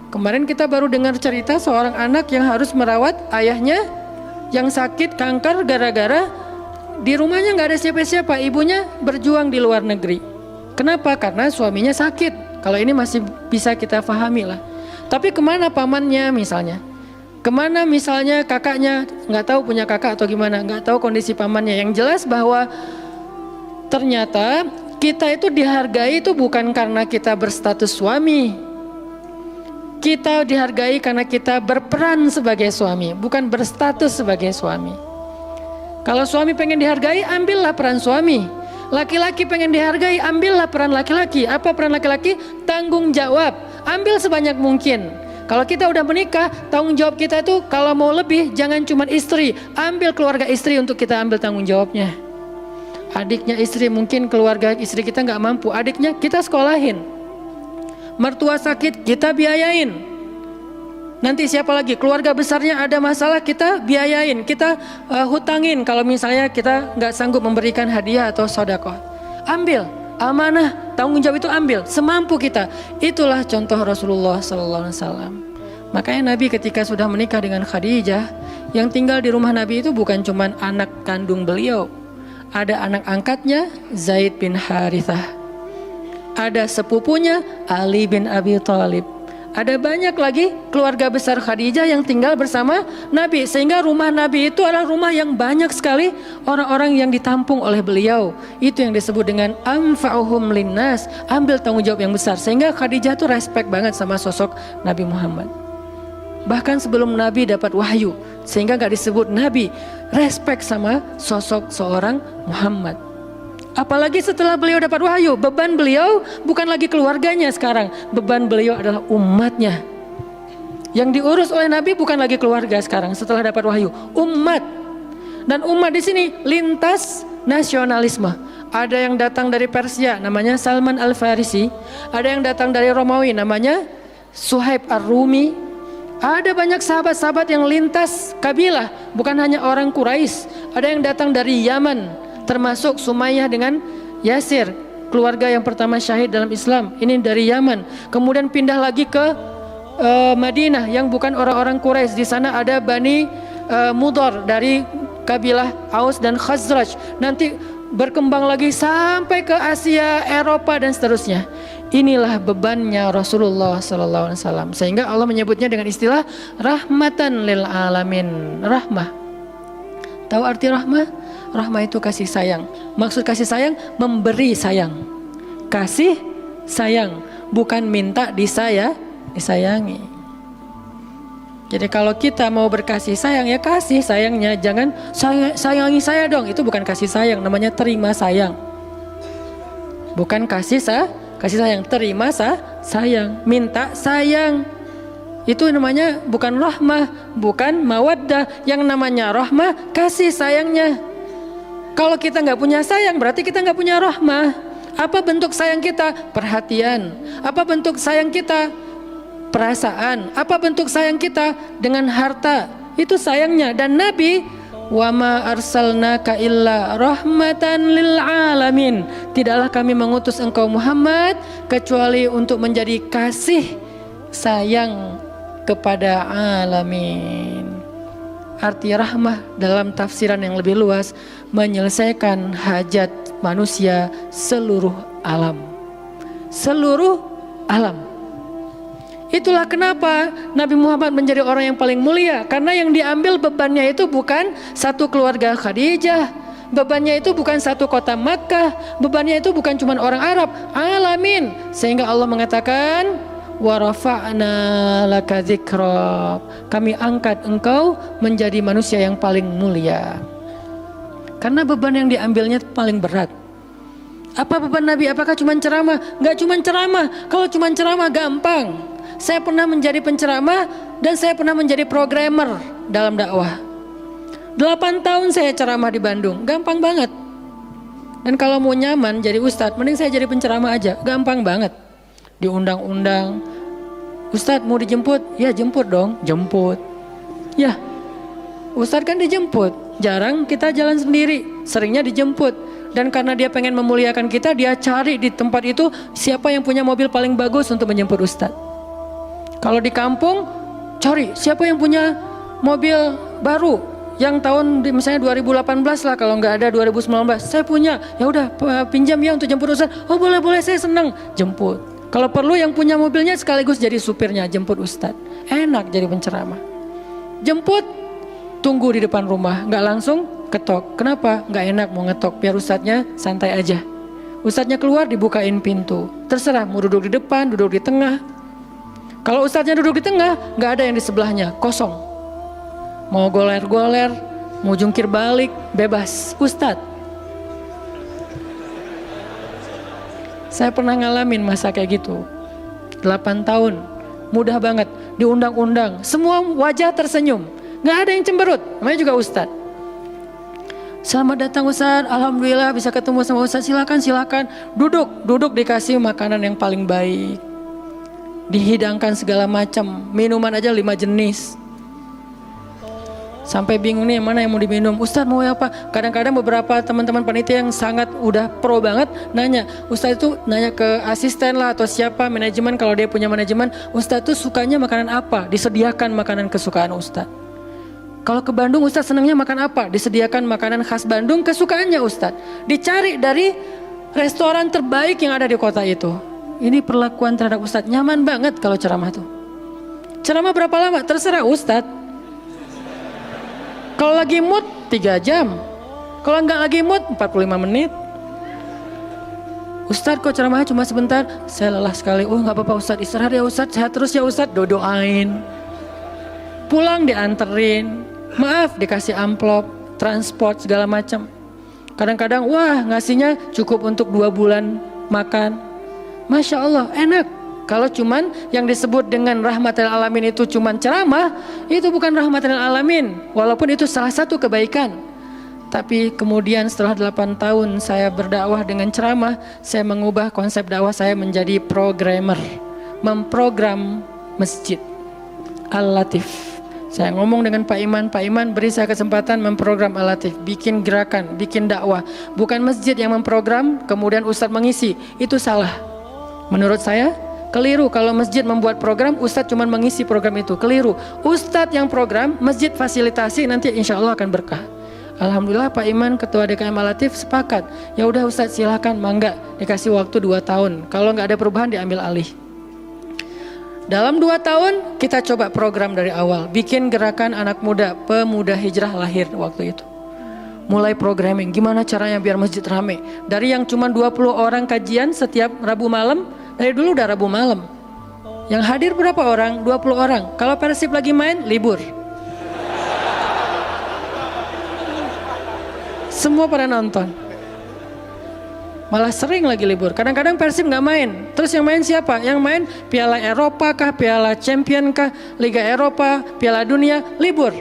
A: Kemarin kita baru dengar cerita seorang anak yang harus merawat ayahnya yang sakit kanker gara-gara di rumahnya nggak ada siapa-siapa, ibunya berjuang di luar negeri. Kenapa? Karena suaminya sakit. Kalau ini masih bisa kita pahami lah. Tapi kemana pamannya misalnya? Kemana misalnya kakaknya? Nggak tahu punya kakak atau gimana, nggak tahu kondisi pamannya. Yang jelas bahwa ternyata kita itu dihargai itu bukan karena kita berstatus suami. Kita dihargai karena kita berperan sebagai suami, bukan berstatus sebagai suami. Kalau suami pengen dihargai, ambillah peran suami. Laki-laki pengen dihargai, ambillah peran laki-laki. Apa peran laki-laki? Tanggung jawab. Ambil sebanyak mungkin. Kalau kita udah menikah, tanggung jawab kita itu kalau mau lebih, jangan cuma istri. Ambil keluarga istri untuk kita ambil tanggung jawabnya. Adiknya istri, mungkin keluarga istri kita nggak mampu, adiknya kita sekolahin. Mertua sakit, kita biayain. Nanti siapa lagi? Keluarga besarnya ada masalah, kita biayain, kita hutangin. Kalau misalnya kita nggak sanggup memberikan hadiah atau sedekah, ambil amanah, tanggung jawab itu ambil semampu kita. Itulah contoh Rasulullah SAW. Makanya Nabi ketika sudah menikah dengan Khadijah, yang tinggal di rumah Nabi itu bukan cuma anak kandung beliau. Ada anak angkatnya Zaid bin Harithah, ada sepupunya Ali bin Abi Thalib, ada banyak lagi keluarga besar Khadijah yang tinggal bersama Nabi. Sehingga rumah Nabi itu adalah rumah yang banyak sekali orang-orang yang ditampung oleh beliau. Itu yang disebut dengan anfa'uhum linnas, ambil tanggung jawab yang besar. Sehingga Khadijah tuh respect banget sama sosok Nabi Muhammad. Bahkan sebelum Nabi dapat wahyu, sehingga gak disebut Nabi, respect sama sosok seorang Muhammad. Apalagi setelah beliau dapat wahyu, beban beliau bukan lagi keluarganya sekarang, beban beliau adalah umatnya. Yang diurus oleh Nabi bukan lagi keluarga sekarang setelah dapat wahyu, umat. Dan umat di sini lintas nasionalisme. Ada yang datang dari Persia, namanya Salman Al-Farisi. Ada yang datang dari Romawi, namanya Suhaib Ar-Rumi. Ada banyak sahabat-sahabat yang lintas kabilah, bukan hanya orang Quraisy. Ada yang datang dari Yaman, termasuk Sumayyah dengan Yasir, keluarga yang pertama syahid dalam Islam. Ini dari Yaman. Kemudian pindah lagi ke Madinah yang bukan orang-orang Quraisy. Di sana ada Bani Mudhar, dari kabilah Aus dan Khazraj, nanti berkembang lagi sampai ke Asia, Eropa dan seterusnya. Inilah bebannya Rasulullah SAW, sehingga Allah menyebutnya dengan istilah rahmatan lil alamin. Rahmah. Tahu arti rahmah? Rahmah itu kasih sayang. Maksud kasih sayang, memberi sayang. Kasih sayang, bukan minta disayangi. Jadi kalau kita mau berkasih sayang, ya kasih sayangnya, jangan sayangi saya dong. Itu bukan kasih sayang, namanya terima sayang. Bukan kasih sayang, terima sayang, minta sayang. Itu namanya bukan rahmah, bukan mawaddah. Yang namanya rahmah, kasih sayangnya. Kalau kita nggak punya sayang, berarti kita nggak punya rahmah. Apa bentuk sayang kita? Perhatian. Apa bentuk sayang kita? Perasaan. Apa bentuk sayang kita? Dengan harta. Itu sayangnya. Dan Nabi, wa ma arsalnaka illa rahmatan lil alamin. Tidaklah kami mengutus engkau Muhammad kecuali untuk menjadi kasih sayang kepada alamin. Arti rahmah dalam tafsiran yang lebih luas, menyelesaikan hajat manusia seluruh alam. Seluruh alam. Itulah kenapa Nabi Muhammad menjadi orang yang paling mulia, karena yang diambil bebannya itu bukan satu keluarga Khadijah, bebannya itu bukan satu kota Makkah, bebannya itu bukan cuma orang Arab, alamin. Sehingga Allah mengatakan, wa rafa'na laka dzikra, kami angkat engkau menjadi manusia yang paling mulia. Karena beban yang diambilnya paling berat. Apa beban Nabi? Apakah cuma ceramah? Enggak cuma ceramah. Kalau cuma ceramah gampang. Saya pernah menjadi penceramah dan saya pernah menjadi programmer dalam dakwah. 8 tahun saya ceramah di Bandung, gampang banget. Dan kalau mau nyaman jadi ustadz, mending saya jadi penceramah aja, gampang banget. Diundang-undang, ustadz mau dijemput? Ya jemput dong, jemput. Ya, ustadz kan dijemput, jarang kita jalan sendiri, seringnya dijemput. Dan karena dia pengen memuliakan kita, dia cari di tempat itu siapa yang punya mobil paling bagus untuk menjemput ustadz. Kalau di kampung, cari siapa yang punya mobil baru yang tahun misalnya 2018 lah, kalau nggak ada 2019. Saya punya, ya udah pinjam ya untuk jemput ustadz. Oh boleh saya senang, jemput. Kalau perlu yang punya mobilnya sekaligus jadi supirnya, jemput ustadz. Enak jadi penceramah. Jemput, tunggu di depan rumah, nggak langsung ketok. Kenapa? Nggak enak mau ngetok, biar ustadznya santai aja. Ustadznya keluar, dibukain pintu. Terserah mau duduk di depan, duduk di tengah. Kalau ustadznya duduk di tengah, nggak ada yang di sebelahnya, kosong. Mau goler-goler, mau jungkir balik, bebas. Ustadz, saya pernah ngalamin masa kayak gitu. 8 tahun, mudah banget, diundang-undang, semua wajah tersenyum, nggak ada yang cemberut, namanya juga ustadz. Selamat datang ustadz, alhamdulillah bisa ketemu sama ustadz, silakan, duduk dikasih makanan yang paling baik. Dihidangkan segala macam, minuman aja 5 jenis. Sampai bingung nih mana yang mau diminum. Ustadz mau apa? Kadang-kadang beberapa teman-teman panitia yang sangat udah pro banget nanya. Ustadz itu nanya ke asisten lah atau siapa manajemen, kalau dia punya manajemen. Ustadz tuh sukanya makanan apa? Disediakan makanan kesukaan Ustadz. Kalau ke Bandung Ustadz senangnya makan apa? Disediakan makanan khas Bandung kesukaannya Ustadz. Dicari dari restoran terbaik yang ada di kota itu. Ini perlakuan terhadap ustadz, nyaman banget kalau ceramah tuh. Ceramah berapa lama? Terserah ustadz. Kalau lagi mood 3 jam. Kalau nggak lagi mood 45 menit. Ustadz kok ceramahnya cuma sebentar? Saya lelah sekali. Oh nggak apa-apa ustadz, istirahat ya ustadz, sehat terus ya ustadz. Doain. Pulang dianterin. Maaf dikasih amplop, transport segala macam. Kadang-kadang wah ngasihnya cukup untuk 2 bulan makan. Masya Allah enak. Kalau cuman yang disebut dengan rahmatil alamin itu cuman ceramah, itu bukan rahmatil alamin. Walaupun itu salah satu kebaikan. Tapi kemudian setelah 8 tahun saya berdakwah dengan ceramah, saya mengubah konsep dakwah saya menjadi programmer. Memprogram masjid. Al-Latif. Saya ngomong dengan Pak Iman beri saya kesempatan memprogram Al-Latif, bikin gerakan, bikin dakwah. Bukan masjid yang memprogram, kemudian ustadz mengisi, itu salah. Menurut saya Keliru kalau masjid membuat program, ustadz cuma mengisi program itu. Keliru. Ustadz yang program, masjid fasilitasi, nanti insya Allah akan berkah. Alhamdulillah Pak Iman Ketua DKM Al-Latif sepakat. Ya udah Ustadz silakan, mangga, dikasih waktu 2 tahun. Kalau nggak ada perubahan diambil alih. Dalam 2 tahun kita coba program dari awal. Bikin gerakan anak muda, pemuda hijrah lahir waktu itu. Mulai programming, gimana caranya biar masjid rame. Dari yang cuma 20 orang kajian setiap Rabu malam, dari dulu udah Rabu malam. Yang hadir berapa orang? 20 orang. Kalau Persib lagi main, libur. Semua pada nonton. Malah sering lagi libur. Kadang-kadang Persib nggak main. Terus yang main siapa? Yang main Piala Eropa kah, Piala Champion kah, Liga Eropa, Piala Dunia, libur.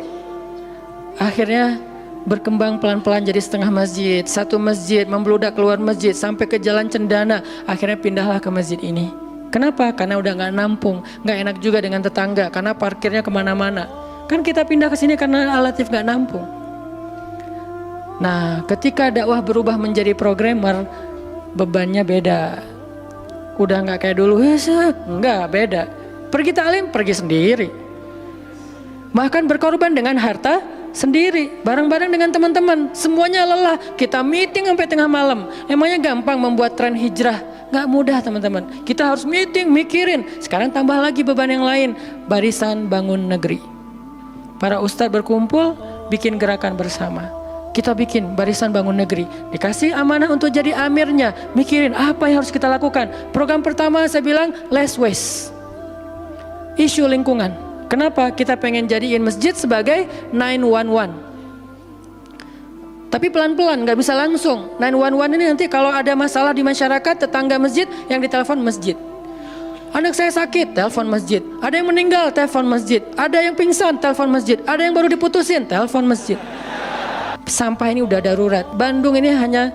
A: Akhirnya berkembang pelan-pelan jadi setengah masjid, satu masjid, membludak keluar masjid sampai ke Jalan Cendana. Akhirnya pindahlah ke masjid ini. Kenapa? Karena udah nggak nampung, nggak enak juga dengan tetangga, karena parkirnya kemana-mana. Kan kita pindah ke sini karena Al-Latif nggak nampung. Nah, ketika dakwah berubah menjadi programmer, bebannya beda. Udah nggak kayak dulu, enggak, beda. Pergi taklim, pergi sendiri. Bahkan berkorban dengan harta sendiri, bareng-bareng dengan teman-teman. Semuanya lelah, kita meeting sampai tengah malam. Emangnya gampang membuat tren hijrah? Nggak mudah teman-teman. Kita harus meeting, mikirin. Sekarang tambah lagi beban yang lain, Barisan Bangun Negeri. Para ustadz berkumpul, bikin gerakan bersama. Kita bikin Barisan Bangun Negeri, dikasih amanah untuk jadi amirnya, mikirin apa yang harus kita lakukan. Program pertama saya bilang less waste, isu lingkungan. Kenapa? Kita pengen jadiin masjid sebagai 911. Tapi pelan-pelan, nggak bisa langsung. 911 ini nanti kalau ada masalah di masyarakat, tetangga masjid yang ditelepon masjid. Anak saya sakit, telepon masjid. Ada yang meninggal, telepon masjid. Ada yang pingsan, telepon masjid. Ada yang baru diputusin, telepon masjid. Sampah ini udah darurat. Bandung ini hanya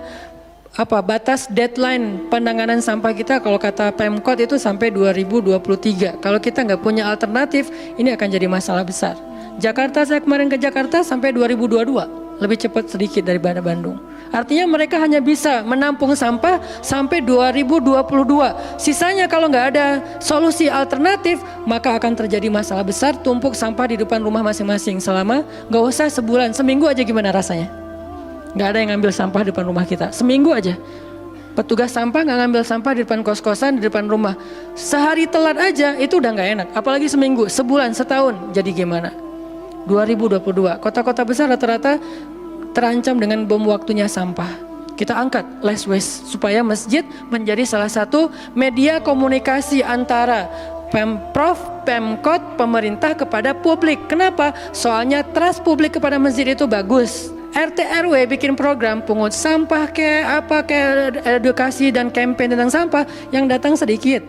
A: batas deadline penanganan sampah kita kalau kata Pemkot itu sampai 2023. Kalau kita nggak punya alternatif, ini akan jadi masalah besar. Jakarta, saya kemarin ke Jakarta sampai 2022, lebih cepat sedikit daripada Bandung. Artinya mereka hanya bisa menampung sampah sampai 2022. Sisanya kalau nggak ada solusi alternatif, maka akan terjadi masalah besar, tumpuk sampah di depan rumah masing-masing selama nggak usah sebulan, seminggu aja gimana rasanya? Nggak ada yang ngambil sampah di depan rumah kita, seminggu aja. Petugas sampah nggak ngambil sampah di depan kos-kosan, di depan rumah. Sehari telat aja itu udah nggak enak, apalagi seminggu, sebulan, setahun, jadi gimana? 2022, kota-kota besar rata-rata terancam dengan bom waktunya sampah. Kita angkat less waste supaya masjid menjadi salah satu media komunikasi antara Pemprov, Pemkot, pemerintah kepada publik. Kenapa? Soalnya trust publik kepada masjid itu bagus. RT RW bikin program pungut sampah kayak edukasi dan campaign tentang sampah, yang datang sedikit.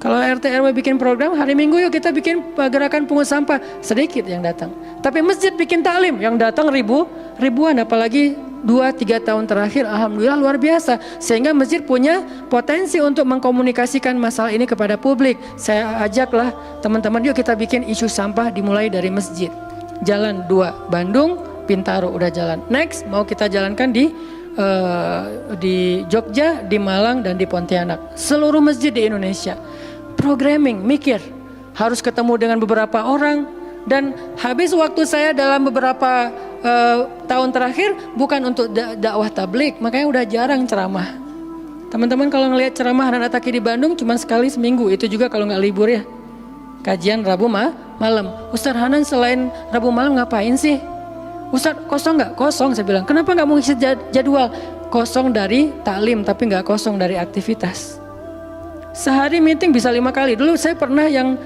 A: Kalau RT RW bikin program hari Minggu yuk kita bikin gerakan pungut sampah, sedikit yang datang. Tapi masjid bikin taklim, yang datang ribuan, apalagi 2-3 tahun terakhir alhamdulillah luar biasa. Sehingga masjid punya potensi untuk mengkomunikasikan masalah ini kepada publik. Saya ajaklah teman-teman, yuk kita bikin isu sampah dimulai dari masjid. Jalan 2 Bandung, Bintaro udah jalan. Next mau kita jalankan di Jogja, di Malang, dan di Pontianak. Seluruh masjid di Indonesia. Programming, mikir, harus ketemu dengan beberapa orang, dan habis waktu saya dalam beberapa tahun terakhir bukan untuk dakwah tablik, makanya udah jarang ceramah. Teman-teman kalau ngelihat ceramah anak Taki di Bandung cuma sekali seminggu, itu juga kalau nggak libur ya. Kajian Rabu malam. Ustaz Hanan selain Rabu malam ngapain sih? Ustaz kosong nggak? Kosong, saya bilang. Kenapa nggak mau ngisi jadwal? Kosong dari taklim tapi nggak kosong dari aktivitas. Sehari meeting bisa 5 kali. Dulu saya pernah yang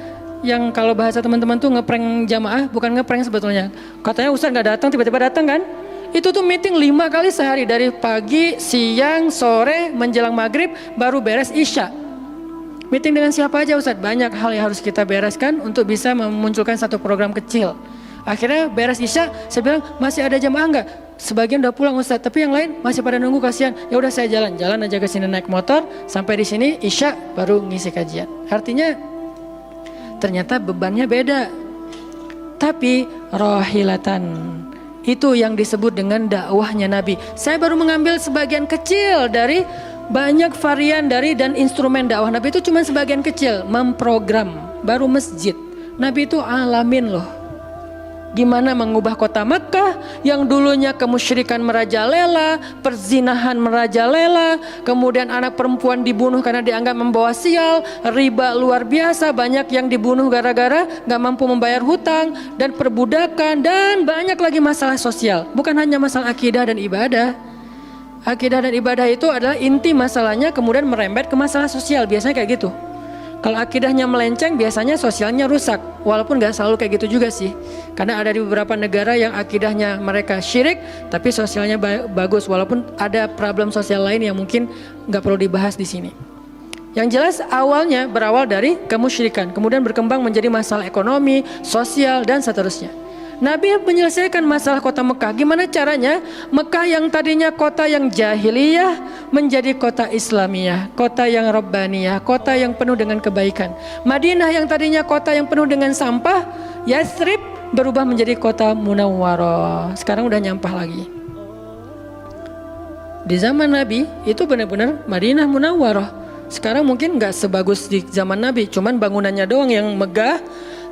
A: kalau bahasa teman-teman tuh ngeprank jamaah, bukan ngeprank sebetulnya. Katanya Ustaz nggak datang, tiba-tiba datang kan? Itu tuh meeting 5 kali sehari, dari pagi, siang, sore, menjelang maghrib, baru beres isya. Meeting dengan siapa aja Ustaz? Banyak hal yang harus kita bereskan untuk bisa memunculkan satu program kecil. Akhirnya beres isya, saya bilang masih ada jamaah enggak? Sebagian udah pulang Ustaz, tapi yang lain masih pada nunggu, kasihan. Ya udah saya jalan aja ke sini naik motor, sampai di sini isya baru ngisi kajian. Artinya ternyata bebannya beda. Tapi rohilatan, itu yang disebut dengan dakwahnya Nabi. Saya baru mengambil sebagian kecil dari banyak varian dari dan instrumen dakwah. Nabi itu cuma sebagian kecil, memprogram, baru masjid. Nabi itu alamin loh. Gimana mengubah kota Makkah yang dulunya kemusyrikan merajalela, perzinahan merajalela, kemudian anak perempuan dibunuh karena dianggap membawa sial, riba luar biasa, banyak yang dibunuh gara-gara gak mampu membayar hutang, dan perbudakan, dan banyak lagi masalah sosial. Bukan hanya masalah akidah dan ibadah. Akidah dan ibadah itu adalah inti masalahnya, kemudian merembet ke masalah sosial, biasanya kayak gitu. Kalau akidahnya melenceng, biasanya sosialnya rusak. Walaupun gak selalu kayak gitu juga sih. Karena ada di beberapa negara yang akidahnya mereka syirik, tapi sosialnya bagus. Walaupun ada problem sosial lain yang mungkin gak perlu dibahas di sini. Yang jelas awalnya berawal dari kemusyrikan, kemudian berkembang menjadi masalah ekonomi, sosial, dan seterusnya. Nabi menyelesaikan masalah kota Mekah. Gimana caranya? Mekah yang tadinya kota yang jahiliyah menjadi kota Islamiyah, kota yang Rabbaniyah, kota yang penuh dengan kebaikan. Madinah yang tadinya kota yang penuh dengan sampah, Yathrib berubah menjadi kota Munawwarah. Sekarang udah nyampah lagi. Di zaman Nabi itu benar-benar Madinah Munawwarah. Sekarang mungkin nggak sebagus di zaman Nabi, cuman bangunannya doang yang megah,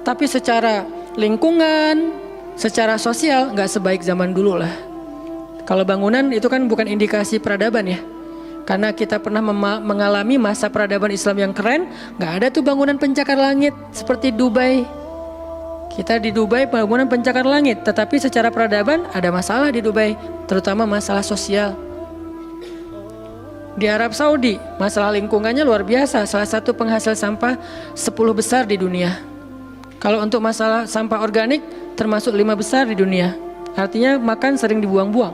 A: tapi secara lingkungan, secara sosial nggak sebaik zaman dulu lah. Kalau bangunan itu kan bukan indikasi peradaban ya. Karena kita pernah mengalami masa peradaban Islam yang keren, nggak ada tuh bangunan pencakar langit seperti Dubai. Kita di Dubai bangunan pencakar langit, tetapi secara peradaban ada masalah di Dubai, terutama masalah sosial. Di Arab Saudi masalah lingkungannya luar biasa, salah satu penghasil sampah 10 besar di dunia. Kalau untuk masalah sampah organik termasuk 5 besar di dunia. Artinya makan sering dibuang-buang.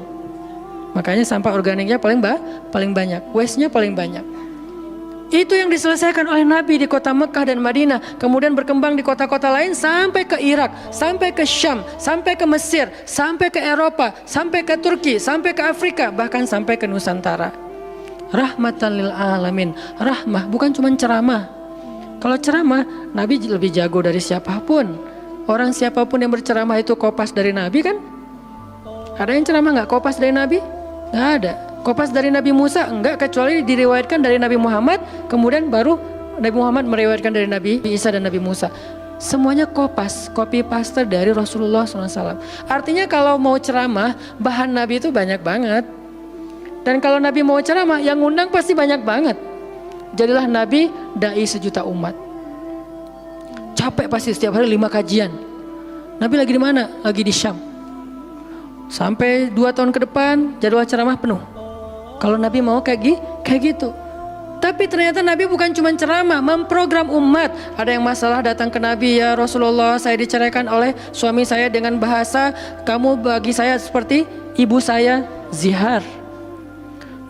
A: Makanya sampah organiknya paling banyak, waste-nya paling banyak. Itu yang diselesaikan oleh Nabi di kota Mekah dan Madinah, kemudian berkembang di kota-kota lain sampai ke Irak, sampai ke Syam, sampai ke Mesir, sampai ke Eropa, sampai ke Turki, sampai ke Afrika, bahkan sampai ke Nusantara. Rahmatan lil alamin. Rahmah bukan cuma ceramah. Kalau ceramah, Nabi lebih jago dari siapapun. Orang siapapun yang berceramah itu kopas dari Nabi kan? Ada yang ceramah gak kopas dari Nabi? Gak ada. Kopas dari Nabi Musa? Enggak, kecuali diriwayatkan dari Nabi Muhammad, kemudian baru Nabi Muhammad meriwayatkan dari Nabi Isa dan Nabi Musa. Semuanya kopas, copy paste dari Rasulullah SAW. Artinya kalau mau ceramah, bahan Nabi itu banyak banget. Dan kalau Nabi mau ceramah, yang ngundang pasti banyak banget. Jadilah Nabi dai sejuta umat. Capek pasti setiap hari 5 kajian. Nabi lagi di mana? Lagi di Syam. Sampai 2 tahun ke depan jadwal ceramah penuh. Kalau Nabi mau kayak gitu. Tapi ternyata Nabi bukan cuma ceramah, memprogram umat. Ada yang masalah datang ke Nabi, ya Rasulullah, saya diceraikan oleh suami saya dengan bahasa kamu bagi saya seperti ibu saya, zihar.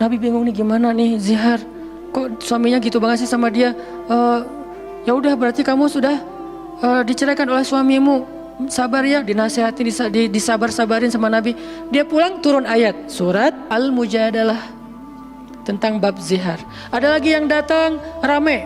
A: Nabi bingung nih, gimana nih zihar? Kok suaminya gitu banget sih sama dia? Ya udah berarti kamu sudah diceraikan oleh suamimu. Sabar ya, dinasihati, disabar-sabarin sama Nabi. Dia pulang turun ayat surat Al-Mujadalah tentang bab zihar. Ada lagi yang datang rame,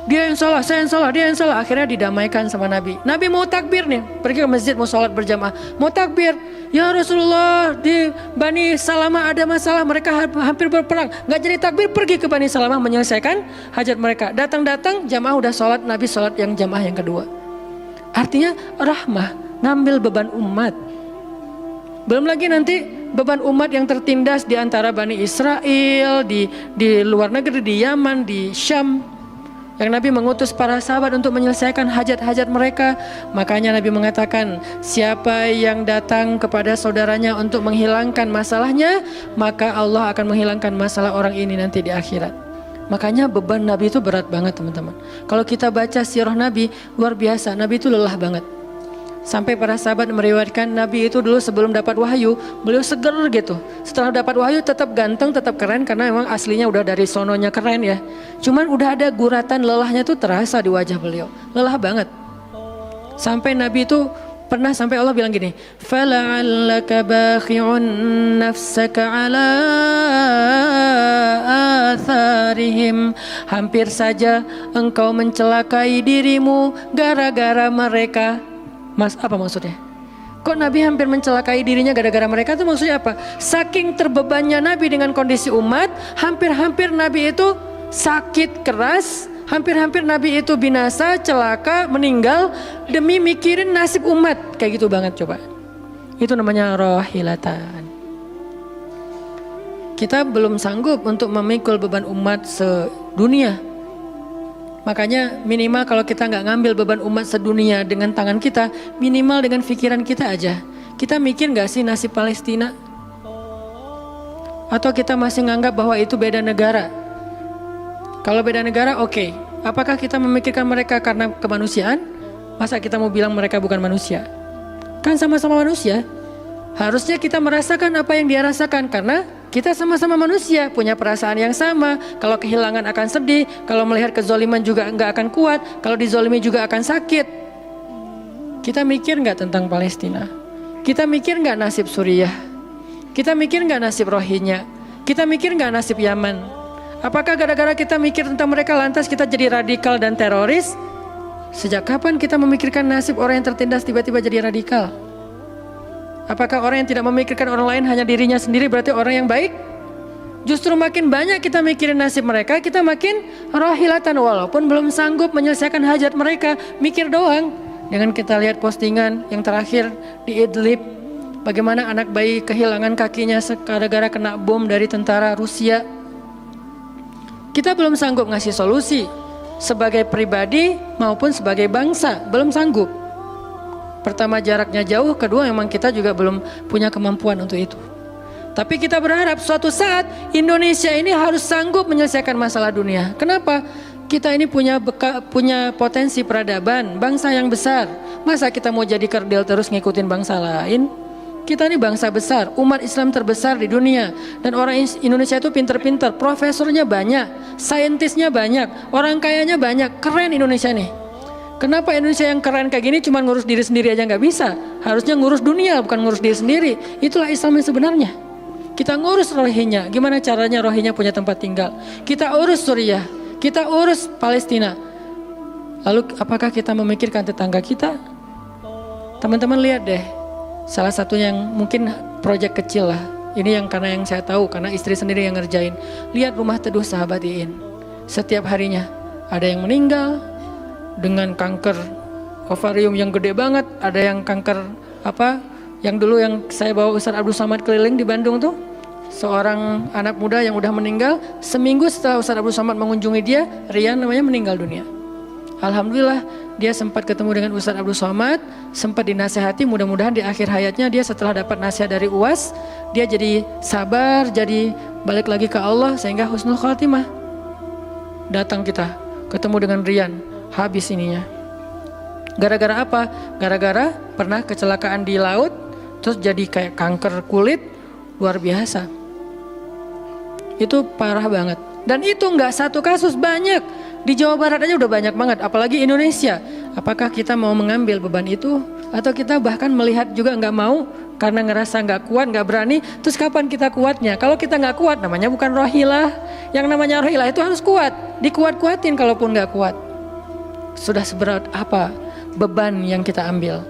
A: dia yang salah, saya yang salah, dia yang salah. Akhirnya didamaikan sama Nabi. Nabi mau takbir nih, pergi ke masjid mau sholat berjamaah, mau takbir. Ya Rasulullah, di Bani Salamah ada masalah, mereka hampir berperang, nggak jadi takbir, pergi ke Bani Salamah menyelesaikan hajat mereka. Datang jamaah udah sholat, Nabi sholat yang jamaah yang kedua. Artinya rahmah, ngambil beban umat. Belum lagi nanti beban umat yang tertindas di antara Bani Israel, di luar negeri, di Yaman, di Syam, yang Nabi mengutus para sahabat untuk menyelesaikan hajat-hajat mereka. Makanya Nabi mengatakan, siapa yang datang kepada saudaranya untuk menghilangkan masalahnya, maka Allah akan menghilangkan masalah orang ini nanti di akhirat. Makanya beban Nabi itu berat banget teman-teman. Kalau kita baca sirah Nabi, luar biasa, Nabi itu lelah banget. Sampai para sahabat meriwayatkan Nabi itu dulu sebelum dapat wahyu, beliau seger gitu. Setelah dapat wahyu tetap ganteng, tetap keren, karena memang aslinya udah dari sononya keren ya. Cuman udah ada guratan lelahnya tuh terasa di wajah beliau. Lelah banget. Sampai Nabi itu pernah sampai Allah bilang gini, "Fala'allaka bakhi'un nafsaka 'ala atharihim." Hampir saja engkau mencelakai dirimu gara-gara mereka. Apa maksudnya? Kok Nabi hampir mencelakai dirinya gara-gara mereka, itu maksudnya apa? Saking terbebannya Nabi dengan kondisi umat, hampir-hampir Nabi itu sakit keras, hampir-hampir Nabi itu binasa, celaka, meninggal demi mikirin nasib umat. Kayak gitu banget coba. Itu namanya rohilatan. Kita belum sanggup untuk memikul beban umat sedunia. Makanya minimal kalau kita nggak ngambil beban umat sedunia dengan tangan kita, minimal dengan pikiran kita aja. Kita mikir nggak sih nasib Palestina? Atau kita masih nganggap bahwa itu beda negara? Kalau beda negara oke. Apakah kita memikirkan mereka karena kemanusiaan? Masa kita mau bilang mereka bukan manusia? Kan sama-sama manusia. Harusnya kita merasakan apa yang dia rasakan karena kita sama-sama manusia, punya perasaan yang sama. Kalau kehilangan akan sedih, kalau melihat kezoliman juga nggak akan kuat, kalau dizolimi juga akan sakit. Kita mikir nggak tentang Palestina? Kita mikir nggak nasib Suriah? Kita mikir nggak nasib Rohingya? Kita mikir nggak nasib Yaman? Apakah gara-gara kita mikir tentang mereka lantas kita jadi radikal dan teroris? Sejak kapan kita memikirkan nasib orang yang tertindas tiba-tiba jadi radikal? Apakah orang yang tidak memikirkan orang lain hanya dirinya sendiri berarti orang yang baik? Justru makin banyak kita mikirin nasib mereka, kita makin rohilatan walaupun belum sanggup menyelesaikan hajat mereka, mikir doang. Dengan kita lihat postingan yang terakhir di Idlib, bagaimana anak bayi kehilangan kakinya gara-gara kena bom dari tentara Rusia. Kita belum sanggup ngasih solusi sebagai pribadi maupun sebagai bangsa, belum sanggup. Pertama jaraknya jauh, kedua memang kita juga belum punya kemampuan untuk itu. Tapi kita berharap suatu saat Indonesia ini harus sanggup menyelesaikan masalah dunia. Kenapa? Kita ini punya potensi peradaban, bangsa yang besar. Masa kita mau jadi kerdil terus ngikutin bangsa lain? Kita ini bangsa besar, umat Islam terbesar di dunia. Dan orang Indonesia itu pinter-pinter, profesornya banyak, saintisnya banyak, orang kayanya banyak, keren Indonesia nih. Kenapa Indonesia yang keren kayak gini cuma ngurus diri sendiri aja nggak bisa? Harusnya ngurus dunia bukan ngurus diri sendiri. Itulah Islam yang sebenarnya. Kita ngurus Rohingya, gimana caranya Rohingya punya tempat tinggal? Kita urus Suriah, kita urus Palestina. Lalu apakah kita memikirkan tetangga kita? Teman-teman lihat deh, salah satu yang mungkin proyek kecil lah. Ini yang karena yang saya tahu, karena istri sendiri yang ngerjain. Lihat rumah teduh sahabat Iin. Setiap harinya ada yang meninggal dengan kanker ovarium yang gede banget, ada yang kanker apa? Yang dulu yang saya bawa Ustaz Abdul Somad keliling di Bandung tuh, seorang anak muda yang udah meninggal, seminggu setelah Ustaz Abdul Somad mengunjungi dia, Rian namanya, meninggal dunia. Alhamdulillah dia sempat ketemu dengan Ustaz Abdul Somad, sempat dinasehati, mudah-mudahan di akhir hayatnya dia setelah dapat nasihat dari UAS, dia jadi sabar, jadi balik lagi ke Allah sehingga husnul khatimah. Datang kita ketemu dengan Rian, habis ininya. Gara-gara apa? Gara-gara pernah kecelakaan di laut, terus jadi kayak kanker kulit, luar biasa. Itu parah banget. Dan itu nggak satu kasus, banyak. Di Jawa Barat aja udah banyak banget, apalagi Indonesia. Apakah kita mau mengambil beban itu? Atau kita bahkan melihat juga nggak mau karena ngerasa nggak kuat, nggak berani. Terus kapan kita kuatnya? Kalau kita nggak kuat, namanya bukan rohilah. Yang namanya rohilah itu harus kuat, dikuat-kuatin kalaupun nggak kuat. Sudah seberat apa beban yang kita ambil?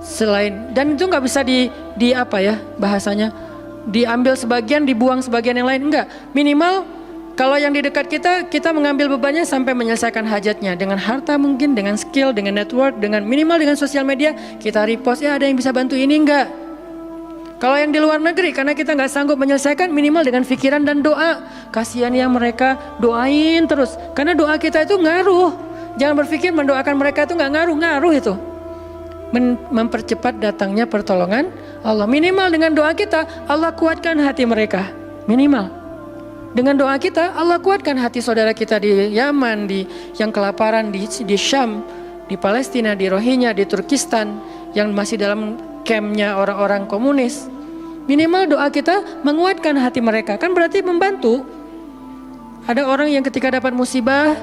A: Selain, dan itu nggak bisa di apa ya bahasanya, diambil sebagian, dibuang sebagian yang lain, enggak. Minimal kalau yang di dekat kita mengambil bebannya sampai menyelesaikan hajatnya dengan harta mungkin, dengan skill, dengan network, dengan minimal dengan sosial media kita repost, ya ada yang bisa bantu ini enggak. Kalau yang di luar negeri karena kita nggak sanggup menyelesaikan, minimal dengan pikiran dan doa. Kasihan ya mereka, doain terus karena doa kita itu ngaruh. Jangan berpikir mendoakan mereka itu nggak ngaruh itu. Mempercepat datangnya pertolongan Allah. Minimal dengan doa kita Allah kuatkan hati mereka. Minimal dengan doa kita Allah kuatkan hati saudara kita di Yaman, di yang kelaparan di Syam, di Palestina, di Rohingya, di Turkistan yang masih dalam campnya orang-orang komunis. Minimal doa kita menguatkan hati mereka, kan berarti membantu. Ada orang yang ketika dapat musibah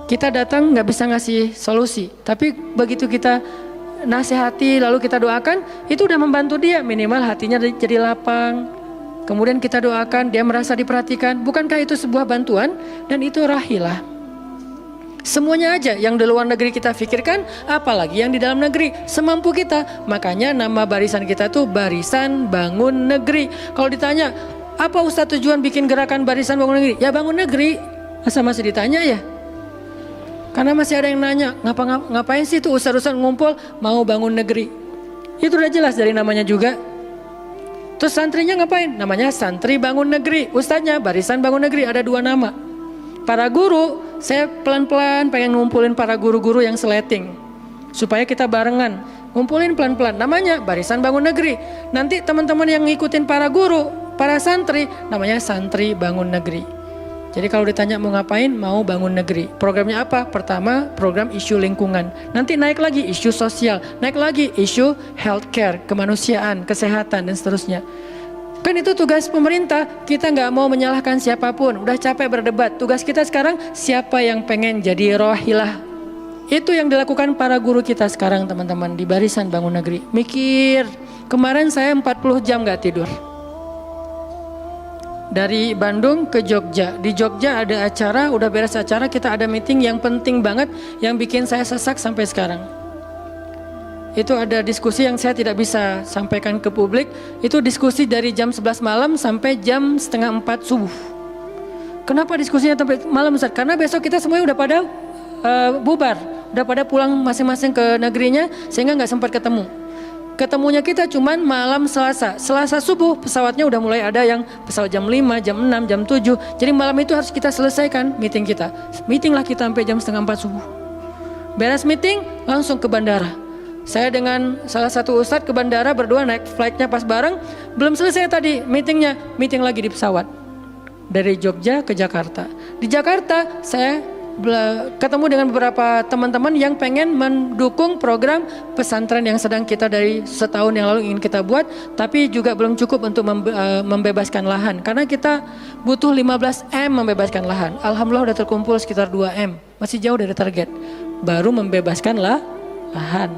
A: kita datang nggak bisa ngasih solusi, tapi begitu kita nasihati lalu kita doakan, itu udah membantu dia. Minimal hatinya jadi lapang. Kemudian kita doakan, dia merasa diperhatikan. Bukankah itu sebuah bantuan? Dan itu rahilah. Semuanya aja yang di luar negeri kita pikirkan, apalagi yang di dalam negeri, semampu kita. Makanya nama barisan kita tuh Barisan Bangun Negeri. Kalau ditanya, apa Ustadz tujuan bikin gerakan Barisan Bangun Negeri? Ya bangun negeri. Masa masih ditanya ya? Karena masih ada yang nanya, ngapain sih tuh ustadz-ustadz ngumpul mau bangun negeri? Itu udah jelas dari namanya juga. Terus santrinya ngapain? Namanya Santri Bangun Negeri. Ustadznya Barisan Bangun Negeri, ada 2 nama. Para guru, saya pelan-pelan pengen ngumpulin para guru-guru yang seleting supaya kita barengan ngumpulin pelan-pelan, namanya Barisan Bangun Negeri. Nanti teman-teman yang ngikutin para guru, para santri, namanya Santri Bangun Negeri. Jadi kalau ditanya mau ngapain, mau bangun negeri. Programnya apa? Pertama, program isu lingkungan. Nanti naik lagi isu sosial, naik lagi isu healthcare, kemanusiaan, kesehatan dan seterusnya. Kan itu tugas pemerintah, kita nggak mau menyalahkan siapapun, udah capek berdebat. Tugas kita sekarang siapa yang pengen jadi rohilah. Itu yang dilakukan para guru kita sekarang teman-teman di Barisan Bangun Negeri. Mikir, kemarin saya 40 jam nggak tidur. Dari Bandung ke Jogja, di Jogja ada acara, udah beres acara kita ada meeting yang penting banget yang bikin saya sesak sampai sekarang. Itu ada diskusi yang saya tidak bisa sampaikan ke publik. Itu diskusi dari jam 11 malam sampai jam setengah 4 subuh. Kenapa diskusinya sampai malam Ustaz? Karena besok kita semuanya udah pada bubar, udah pada pulang masing-masing ke negerinya, sehingga nggak sempat ketemu. Ketemunya kita cuman malam Selasa. Selasa subuh pesawatnya udah mulai ada yang pesawat jam 5, jam 6, jam 7. Jadi malam itu harus kita selesaikan meeting kita. Meeting lah kita sampai jam setengah 4 subuh. Beres meeting langsung ke bandara. Saya dengan salah satu ustadz ke bandara berdua naik flightnya pas bareng. Belum selesai tadi meetingnya, meeting lagi di pesawat dari Jogja ke Jakarta. Di Jakarta saya ketemu dengan beberapa teman-teman yang pengen mendukung program pesantren yang sedang kita dari setahun yang lalu ingin kita buat, tapi juga belum cukup untuk membebaskan lahan karena kita butuh 15 M membebaskan lahan. Alhamdulillah udah terkumpul sekitar 2 M, masih jauh dari target. Baru membebaskan lahan,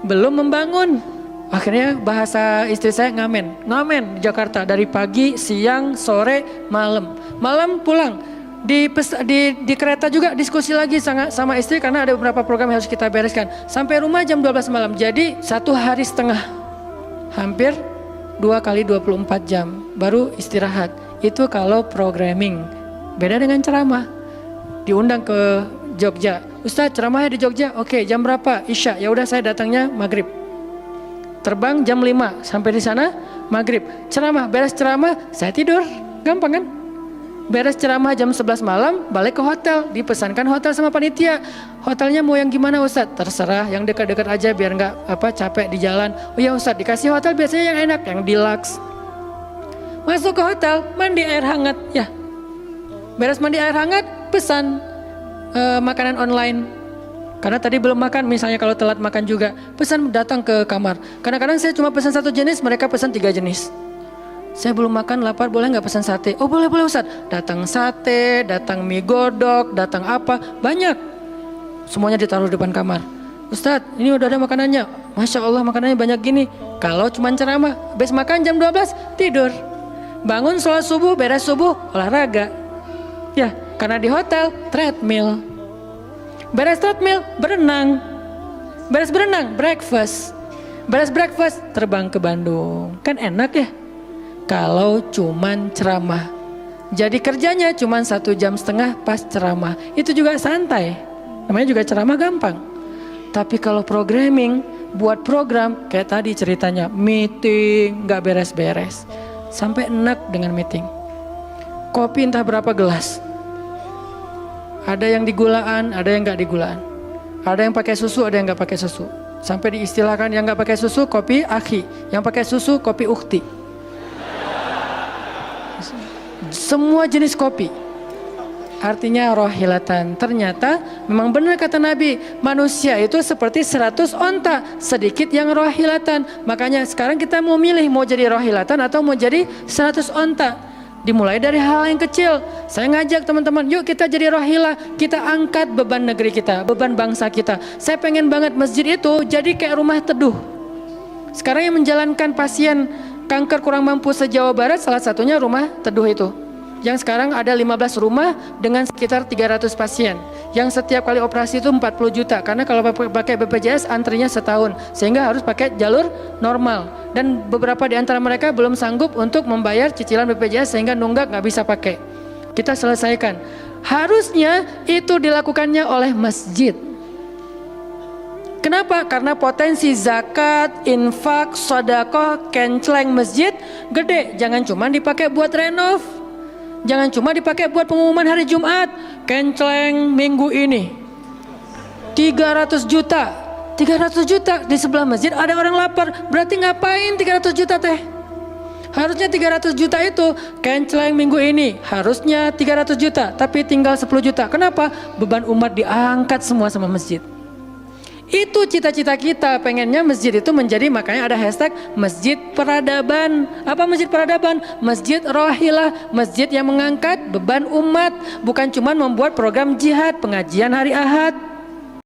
A: belum membangun. Akhirnya bahasa istri saya ngamen di Jakarta dari pagi, siang, sore, malam pulang. Di kereta juga diskusi lagi sama istri karena ada beberapa program yang harus kita bereskan. Sampai rumah jam 12 malam. Jadi 1 hari setengah, hampir 2 kali 24 jam baru istirahat. Itu kalau programming. Beda dengan ceramah. Diundang ke Jogja, Ustadz ceramahnya di Jogja, oke jam berapa? Isya, ya udah saya datangnya maghrib. Terbang jam 5 sampai di sana maghrib. Ceramah, beres ceramah saya tidur, gampang kan? Beres ceramah jam 11 malam balik ke hotel, dipesankan hotel sama panitia. Hotelnya mau yang gimana Ustadz? Terserah, yang dekat-dekat aja biar nggak capek di jalan. Oh ya Ustadz, dikasih hotel biasanya yang enak, yang deluxe. Masuk ke hotel, mandi air hangat ya. Beres mandi air hangat, pesan makanan online. Karena tadi belum makan, misalnya kalau telat makan juga, pesan datang ke kamar. Kadang-kadang saya cuma pesan 1 jenis, mereka pesan 3 jenis. Saya belum makan, lapar, boleh nggak pesan sate? Oh boleh Ustaz. Datang sate, datang mie godok, datang apa, banyak. Semuanya ditaruh di depan kamar. Ustaz, ini udah ada makanannya. Masya Allah makanannya banyak gini. Kalau cuma ceramah, habis makan jam 12 tidur. Bangun sholat subuh, beres subuh, olahraga. Ya, karena di hotel treadmill. Beres treadmill, berenang. Beres berenang, breakfast. Beres breakfast, terbang ke Bandung. Kan enak ya? Kalau cuman ceramah. Jadi kerjanya cuman 1,5 jam pas ceramah. Itu juga santai. Namanya juga ceramah gampang. Tapi kalau programming, buat program kayak tadi ceritanya, meeting gak beres-beres. Sampai enak dengan meeting. Kopi entah berapa gelas. Ada yang digulaan, ada yang gak digulaan. Ada yang pakai susu, ada yang gak pakai susu. Sampai diistilahkan yang gak pakai susu kopi akhi, yang pakai susu kopi ukhti. Semua jenis kopi. Artinya rohilatan. Ternyata memang benar kata Nabi, manusia itu seperti 100 onta, sedikit yang rohilatan. Makanya sekarang kita mau milih mau jadi rohilatan atau mau jadi 100 onta. Dimulai dari hal yang kecil. Saya ngajak teman-teman, yuk kita jadi rohilah. Kita angkat beban negeri kita, beban bangsa kita. Saya pengen banget masjid itu jadi kayak rumah teduh. Sekarang yang menjalankan pasien kanker kurang mampu se-Jawa Barat, salah satunya rumah teduh itu. Yang sekarang ada 15 rumah dengan sekitar 300 pasien. Yang setiap kali operasi itu 40 juta. Karena kalau pakai BPJS antrinya setahun. Sehingga harus pakai jalur normal. Dan beberapa di antara mereka belum sanggup untuk membayar cicilan BPJS sehingga nunggak nggak bisa pakai. Kita selesaikan. Harusnya itu dilakukannya oleh masjid. Kenapa? Karena potensi zakat, infak, sedekah, kenceleng masjid gede. Jangan cuma dipakai buat renov. Jangan cuma dipakai buat pengumuman hari Jumat. Kenceleng minggu ini 300 juta. 300 juta di sebelah masjid ada orang lapar. Berarti ngapain 300 juta teh? Harusnya 300 juta itu kenceleng minggu ini. Harusnya 300 juta. Tapi tinggal 10 juta. Kenapa? Beban umat diangkat semua sama masjid. Itu cita-cita kita, pengennya masjid itu menjadi, makanya ada hashtag masjid peradaban. Apa masjid peradaban? Masjid rohilah, masjid yang mengangkat beban umat, bukan cuma membuat program jihad, pengajian hari Ahad.